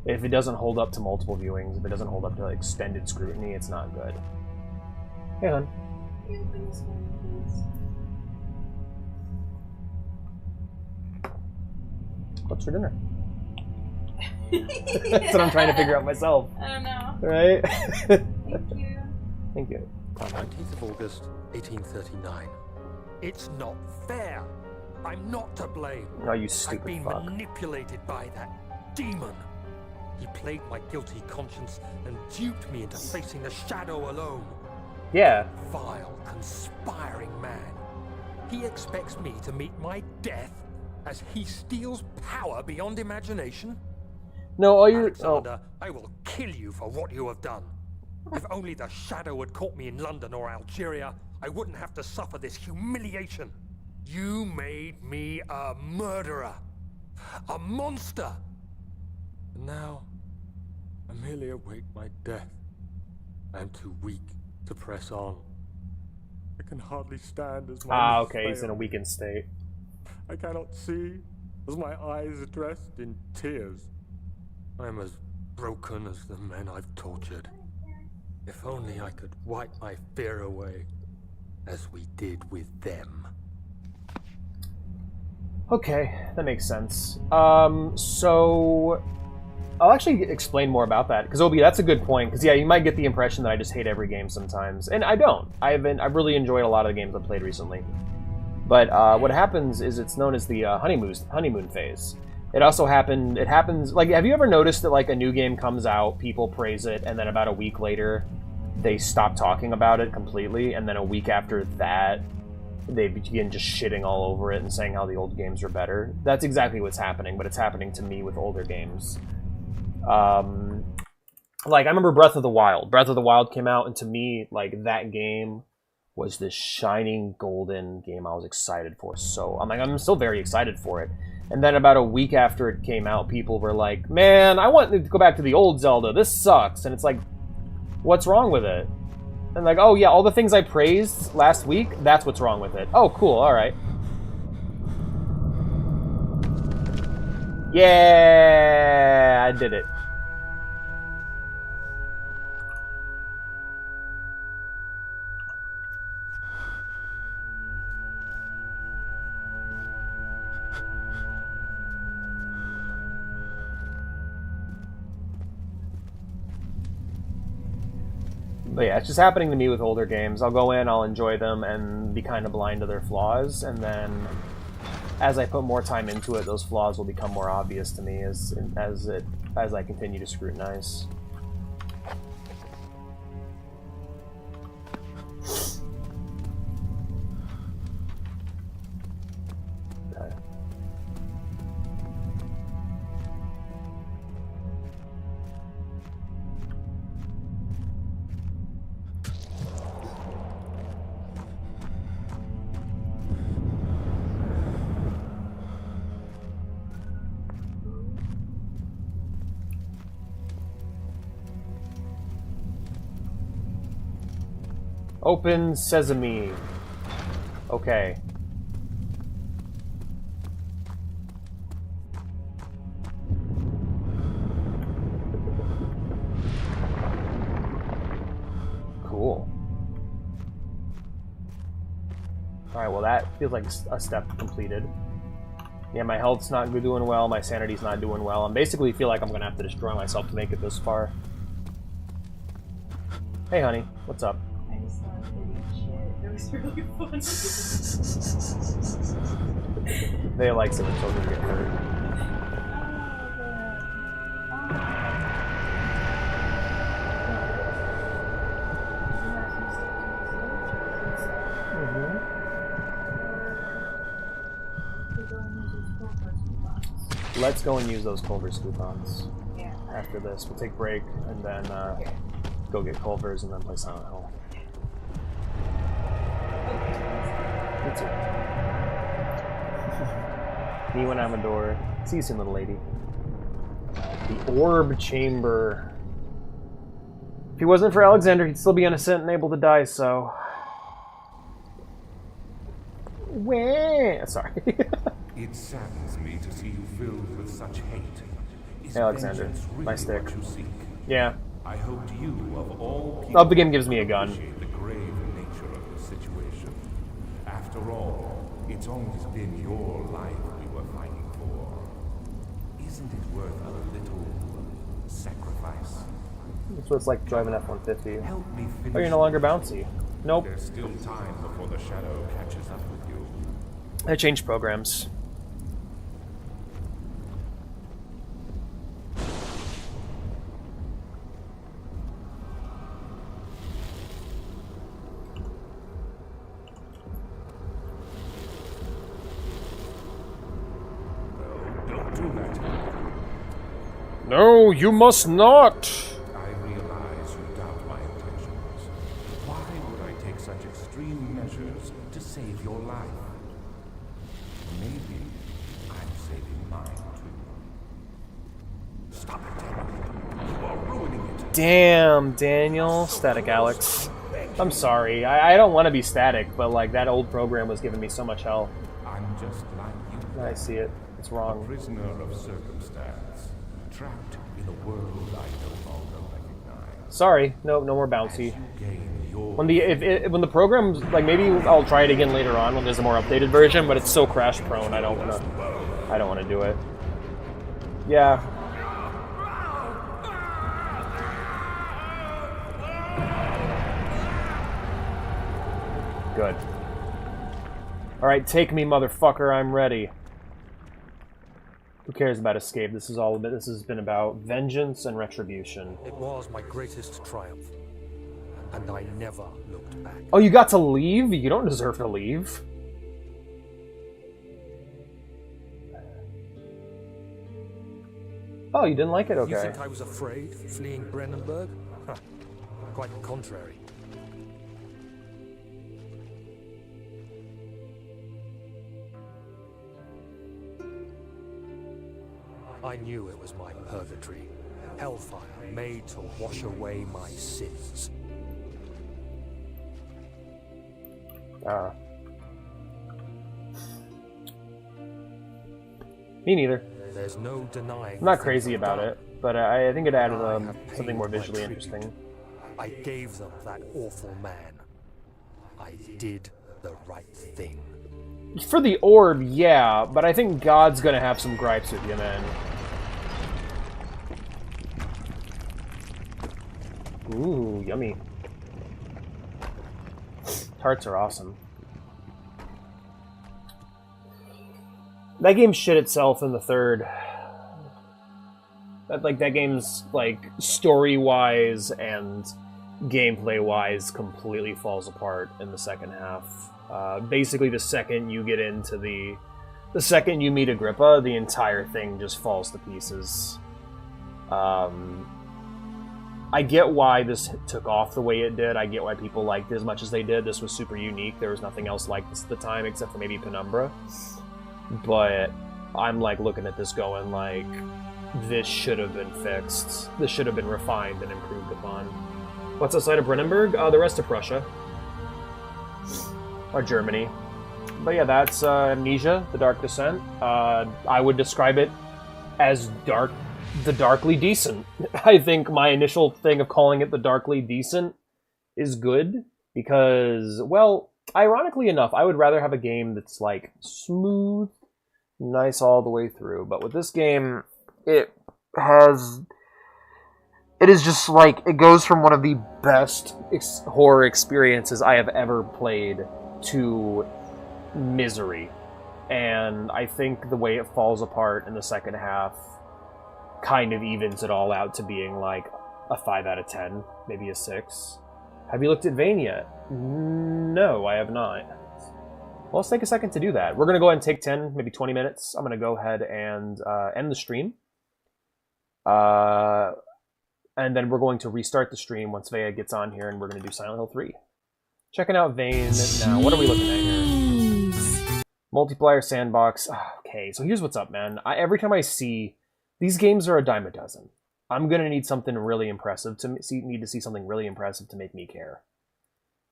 If it doesn't hold up to multiple viewings, if it doesn't hold up to extended scrutiny, it's not good. Hey, hon. Can you open this one, please? What's for dinner? That's what I'm trying to figure out myself. I don't know. Right? Thank you. Thank you. 19th of August, 1839. It's not fair. I'm not to blame. Oh, you I've stupid been fuck. manipulated by that demon. He played my guilty conscience and duped me into facing the shadow alone. Yeah. Vile, conspiring man. He expects me to meet my death as he steals power beyond imagination. No, all you... Alexander, I will kill you for what you have done. If only the shadow had caught me in London or Algeria, I wouldn't have to suffer this humiliation. You made me a murderer. A monster. And now, I merely await my death. I am too weak to press on. I can hardly stand as my okay, he's in a weakened state. I cannot see as my eyes are dressed in tears. I am as broken as the men I've tortured. If only I could wipe my fear away, as we did with them. Okay, that makes sense. So... I'll actually explain more about that, because Obi, that's a good point, because yeah, you might get the impression that I just hate every game sometimes, and I don't. I've really enjoyed a lot of the games I've played recently. But what happens is it's known as the honeymoon phase. It happens, like, have you ever noticed that, like, a new game comes out, people praise it, and then about a week later, they stop talking about it completely, and then a week after that, they begin just shitting all over it and saying how the old games are better? That's exactly what's happening, but it's happening to me with older games. Like, I remember Breath of the Wild. Breath of the Wild came out, and to me, like, that game was this shining golden game I was excited for. So, I'm still very excited for it. And then about a week after it came out, people were like, man, I want to go back to the old Zelda. This sucks. And it's like, what's wrong with it? And like, oh yeah, all the things I praised last week, that's what's wrong with it. Oh, cool, alright. Yeah, I did it. But yeah, it's just happening to me with older games. I'll go in, I'll enjoy them, and be kind of blind to their flaws, and then as I put more time into it, those flaws will become more obvious to me as I continue to scrutinize. Okay. Open sesame. Okay. Alright, well that feels like a step completed. Yeah, my health's not doing well, my sanity's not doing well. I basically feel like I'm gonna have to destroy myself to make it this far. Hey honey, what's up? I just saw eating shit. It was really fun. They like some children get hurt. Let's go and use those Culver's coupons. Yeah. After this, we'll take a break and then go get Culver's and then play Silent Hill. Me too. Me when I'm a door. See you soon, little lady. The Orb Chamber. If he wasn't for Alexander, he'd still be innocent and able to die, so... Wah! Sorry. It saddens me to see you filled with such hate. Is Hey, Alexander. vengeance really My stick. what you seek? Yeah. I hoped you, of all Oh, people, the game gives me a gun. appreciate the grave nature of the situation. After all, it's always been your life we were fighting for. Isn't it worth a little sacrifice? That's what it's like driving F-150. Help me finish. Oh, you're no longer bouncy. Nope. There's still time before the shadow catches up with you. I changed programs. Don't do that. No, you must not! I realize you doubt my intentions. Why would I take such extreme measures to save your life? Maybe I'm saving mine too. Stop it, Daniel. You are ruining it. Damn, Daniel. Static Alex. I'm sorry. I don't want to be static, but like that old program was giving me so much hell. I'm just like you. I see it. It's wrong. Prisoner of circumstance, trapped in a world I no longer recognize. Sorry. No more bouncy. You gain your When the program's like, maybe I'll try it again later on when there's a more updated version, but it's so crash prone. I don't want to do it. Yeah. Good. All right, take me, motherfucker. I'm ready. Who cares about escape? This has been about vengeance and retribution. It was my greatest triumph, and I never looked back. Oh, you got to leave? You don't deserve to leave. Oh, you didn't like it? Okay. You think I was afraid, fleeing Brennenburg? Huh. Quite the contrary. I knew it was my purgatory, hellfire made to wash away my sins. Me neither. There's no denying. I'm not crazy about it, but I think it added I have something paid more my visually tribute. interesting. I gave them that awful man. I did the right thing. For the orb, yeah, but I think God's gonna have some gripes with you, man. Ooh, yummy. Tarts are awesome. That game shit itself in the third. That game's like story-wise and gameplay-wise completely falls apart in the second half. Basically, the second you get into the second you meet Agrippa, the entire thing just falls to pieces. I get why this took off the way it did. I get why people liked it as much as they did. This was super unique. There was nothing else like this at the time except for maybe Penumbra. But I'm like looking at this going like, this should have been fixed. This should have been refined and improved upon. What's outside of Brennenburg? The rest of Prussia. Or Germany. But yeah, that's Amnesia, The Dark Descent. I would describe it as the Darkly Decent. I think my initial thing of calling it the Darkly Decent is good because, well, ironically enough, I would rather have a game that's like smooth, nice all the way through. But with this game, it is just like, it goes from one of the best horror experiences I have ever played to misery. And I think the way it falls apart in the second half kind of evens it all out to being like a 5 out of 10, maybe a 6. Have you looked at Vane yet? No, I have not. Well, let's take a second to do that. We're going to go ahead and take 10, maybe 20 minutes. I'm going to go ahead and end the stream. And then we're going to restart the stream once Vea gets on here, and we're going to do Silent Hill 3. Checking out Vane now. What are we looking at here? Multiplayer sandbox. Okay, so here's what's up, man. Every time I see... These games are a dime a dozen. I'm going to need something really impressive to see something really impressive to make me care.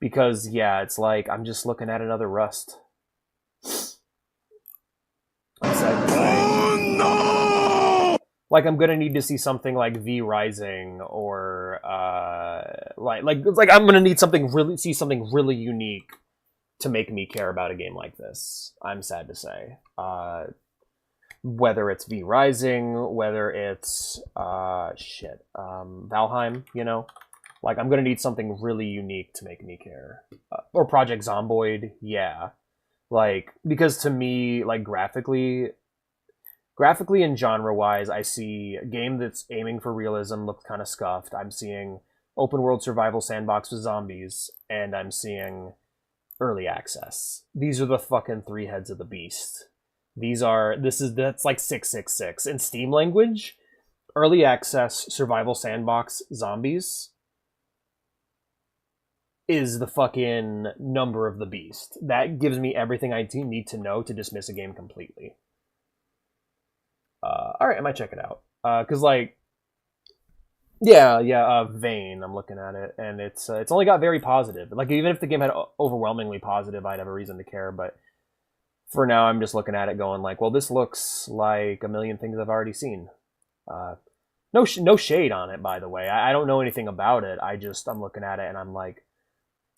Because, yeah, it's like, I'm just looking at another Rust. Oh, no! Like, I'm gonna need to see something like V Rising, or like I'm gonna need something really unique to make me care about a game like this. I'm sad to say. Whether it's V Rising, whether it's Valheim, you know, like I'm gonna need something really unique to make me care. Or Project Zomboid, yeah, like, because to me, like, graphically and genre-wise, I see a game that's aiming for realism looks kind of scuffed. I'm seeing open-world survival sandbox with zombies, and I'm seeing early access. These are the fucking three heads of the beast. That's like 666. In Steam language, early access, survival sandbox, zombies is the fucking number of the beast. That gives me everything I need to know to dismiss a game completely. Alright, I might check it out. Cause like, Vane, I'm looking at it, and it's only got very positive. Like, even if the game had overwhelmingly positive, I'd have a reason to care, but for now, I'm just looking at it going like, well, this looks like a million things I've already seen. No shade on it, by the way. I don't know anything about it. I'm looking at it, and I'm like,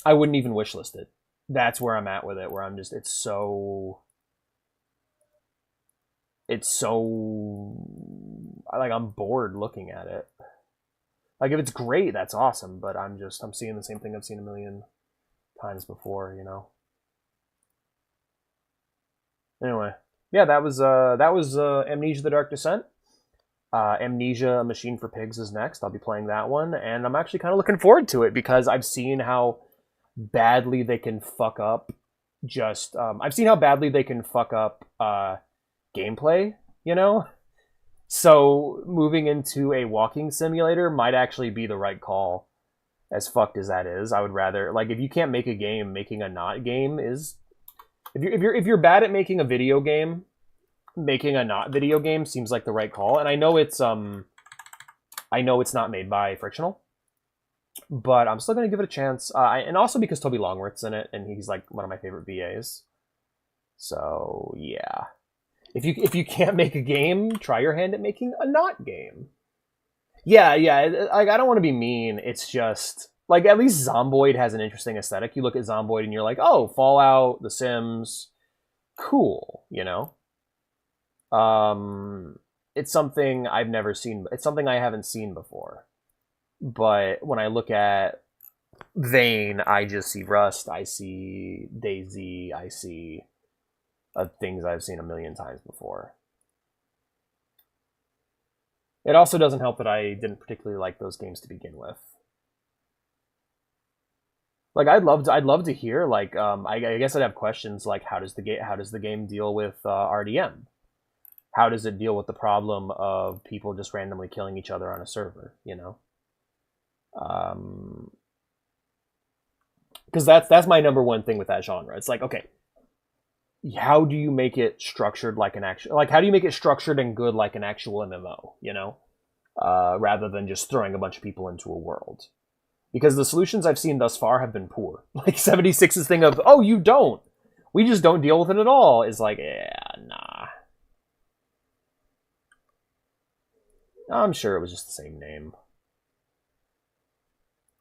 I wouldn't even wishlist it. That's where I'm at with it, where I'm just, it's so, like, I'm bored looking at it. Like, if it's great, that's awesome, but I'm seeing the same thing I've seen a million times before, you know? Anyway, yeah, that was Amnesia: The Dark Descent. Amnesia: A Machine for Pigs is next. I'll be playing that one, and I'm actually kind of looking forward to it, because I've seen how badly they can fuck up gameplay, you know? So moving into a walking simulator might actually be the right call, as fucked as that is. I would rather, like, if you can't make a game, making a not game is... If you're bad at making a video game, making a not video game seems like the right call. And I know it's not made by Frictional, but I'm still gonna give it a chance. And also because Toby Longworth's in it, and he's like one of my favorite VAs. So yeah. If you can't make a game, try your hand at making a not game. Yeah. Like, I don't want to be mean. It's just, like, at least Zomboid has an interesting aesthetic. You look at Zomboid and you're like, oh, Fallout, The Sims, cool, you know? It's something I've never seen. It's something I haven't seen before. But when I look at Vane, I just see Rust, I see DayZ, I see things I've seen a million times before. It also doesn't help that I didn't particularly like those games to begin with. Like, I'd love to hear, like, I guess I'd have questions like, how does the game deal with RDM? How does it deal with the problem of people just randomly killing each other on a server, you know? Because that's my number one thing with that genre. It's like, okay, how do you make it structured like an actual, like, how do you make it structured and good like an actual MMO, you know? Rather than just throwing a bunch of people into a world. Because the solutions I've seen thus far have been poor. Like 76's thing of, oh, you don't. We just don't deal with it at all, is like, yeah, nah. I'm sure it was just the same name.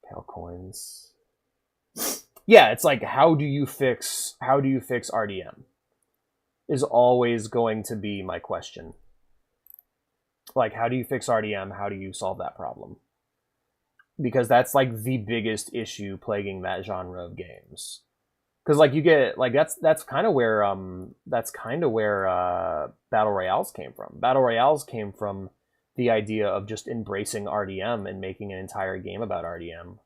Cal coins. Yeah, it's like how do you fix RDM is always going to be my question. Like, how do you fix RDM? How do you solve that problem? Because that's like the biggest issue plaguing that genre of games. Because like you get like that's kind of where battle royales came from. Battle royales came from the idea of just embracing RDM and making an entire game about RDM.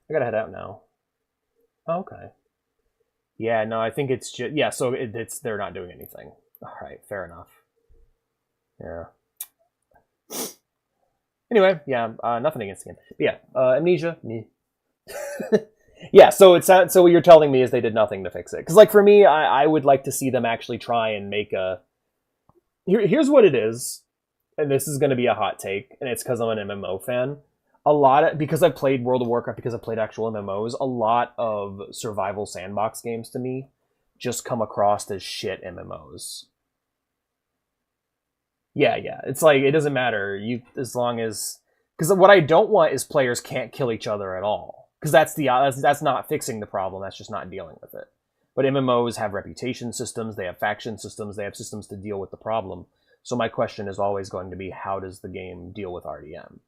I gotta head out now. Oh, okay. Yeah, no, I think it's just so it's they're not doing anything. All right, fair enough. Yeah. Anyway, yeah, nothing against the game. But yeah, Amnesia. Yeah, so so what you're telling me is they did nothing to fix it. Because like for me, I would like to see them actually try and make a. Here's what it is, and this is going to be a hot take, and it's because I'm an MMO fan. Because I've played World of Warcraft, because I've played actual MMOs, a lot of survival sandbox games to me just come across as shit MMOs. Yeah, it's like it doesn't matter as long as because what I don't want is players can't kill each other at all because that's not fixing the problem. That's just not dealing with it. But MMOs have reputation systems, they have faction systems, they have systems to deal with the problem. So my question is always going to be, how does the game deal with RDM?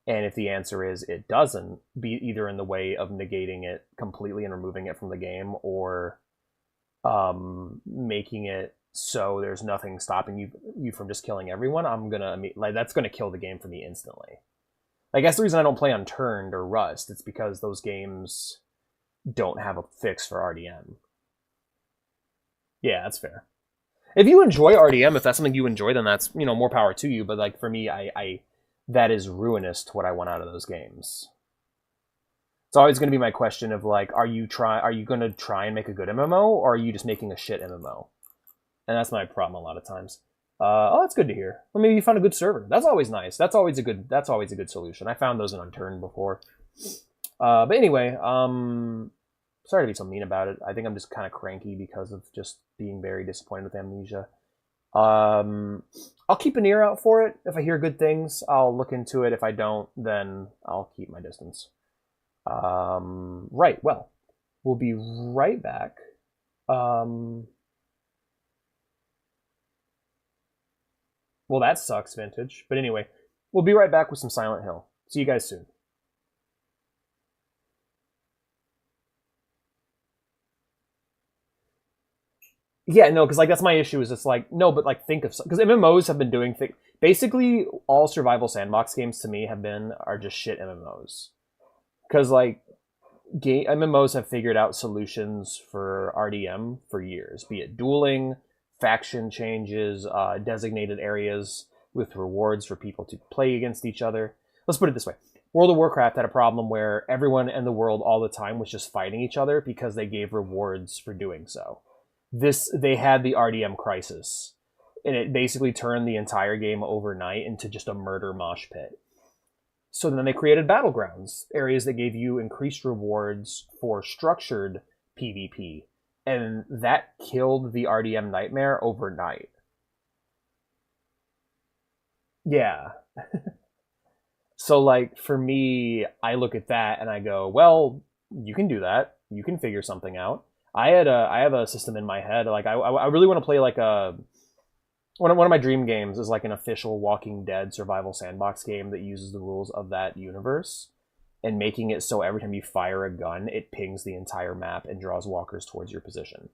And if the answer is it doesn't, be either in the way of negating it completely and removing it from the game, or making it so there's nothing stopping you from just killing everyone, that's gonna kill the game for me instantly. Like that's the reason I don't play Unturned or Rust. It's because those games don't have a fix for RDM. Yeah, that's fair. If you enjoy RDM, if that's something you enjoy, then that's more power to you. But like for me, I that is ruinous to what I want out of those games. It's always going to be my question of like, are you going to try and make a good MMO, or are you just making a shit MMO? And that's my problem a lot of times. Oh, that's good to hear. Well, maybe you found a good server. That's always nice. That's always a good solution. I found those in Unturned before. But anyway, sorry to be so mean about it. I think I'm just kind of cranky because of just being very disappointed with Amnesia. I'll keep an ear out for it. If I hear good things, I'll look into it. If I don't, then I'll keep my distance. Right, well, we'll be right back. Well, that sucks, Vintage. But anyway, we'll be right back with some Silent Hill. See you guys soon. Yeah, no, because like that's my issue. Is it's like no, but like think of because MMOs have been doing things. Basically, all survival sandbox games to me are just shit MMOs. Because like MMOs have figured out solutions for RDM for years, be it dueling, faction changes, designated areas with rewards for people to play against each other. Let's put it this way. World of Warcraft had a problem where everyone in the world all the time was just fighting each other because they gave rewards for doing so. They had the RDM crisis, and it basically turned the entire game overnight into just a murder mosh pit. So then they created battlegrounds, areas that gave you increased rewards for structured PvP, and that killed the RDM nightmare overnight. Yeah. So like for me, I look at that and I go, well, you can do that. You can figure something out. I have a system in my head. Like I really want to play like one of my dream games is like an official Walking Dead survival sandbox game that uses the rules of that universe and making it so every time you fire a gun, it pings the entire map and draws walkers towards your position.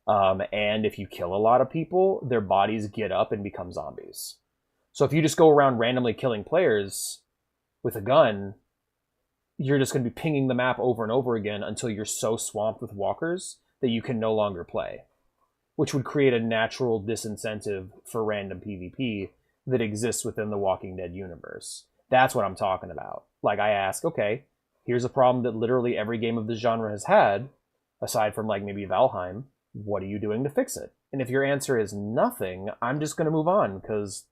And if you kill a lot of people, their bodies get up and become zombies. So if you just go around randomly killing players with a gun, you're just going to be pinging the map over and over again until you're so swamped with walkers that you can no longer play, which would create a natural disincentive for random PvP that exists within the Walking Dead universe. That's what I'm talking about. Like I ask, okay, here's a problem that literally every game of this genre has had, aside from like maybe Valheim. What are you doing to fix it? And if your answer is nothing, I'm just going to move on because,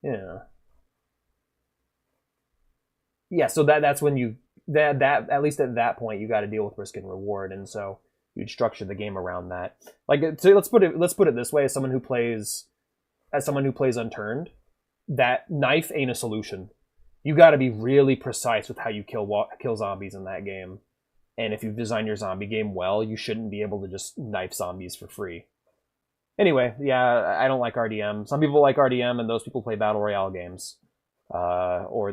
yeah, so that's when that at least at that point you got to deal with risk and reward, and so you'd structure the game around that. Like, so let's put it this way: as someone who plays Unturned, that knife ain't a solution. You got to be really precise with how you kill zombies in that game. And if you've designed your zombie game well, you shouldn't be able to just knife zombies for free. Anyway, yeah, I don't like RDM. Some people like RDM, and those people play Battle Royale games. Or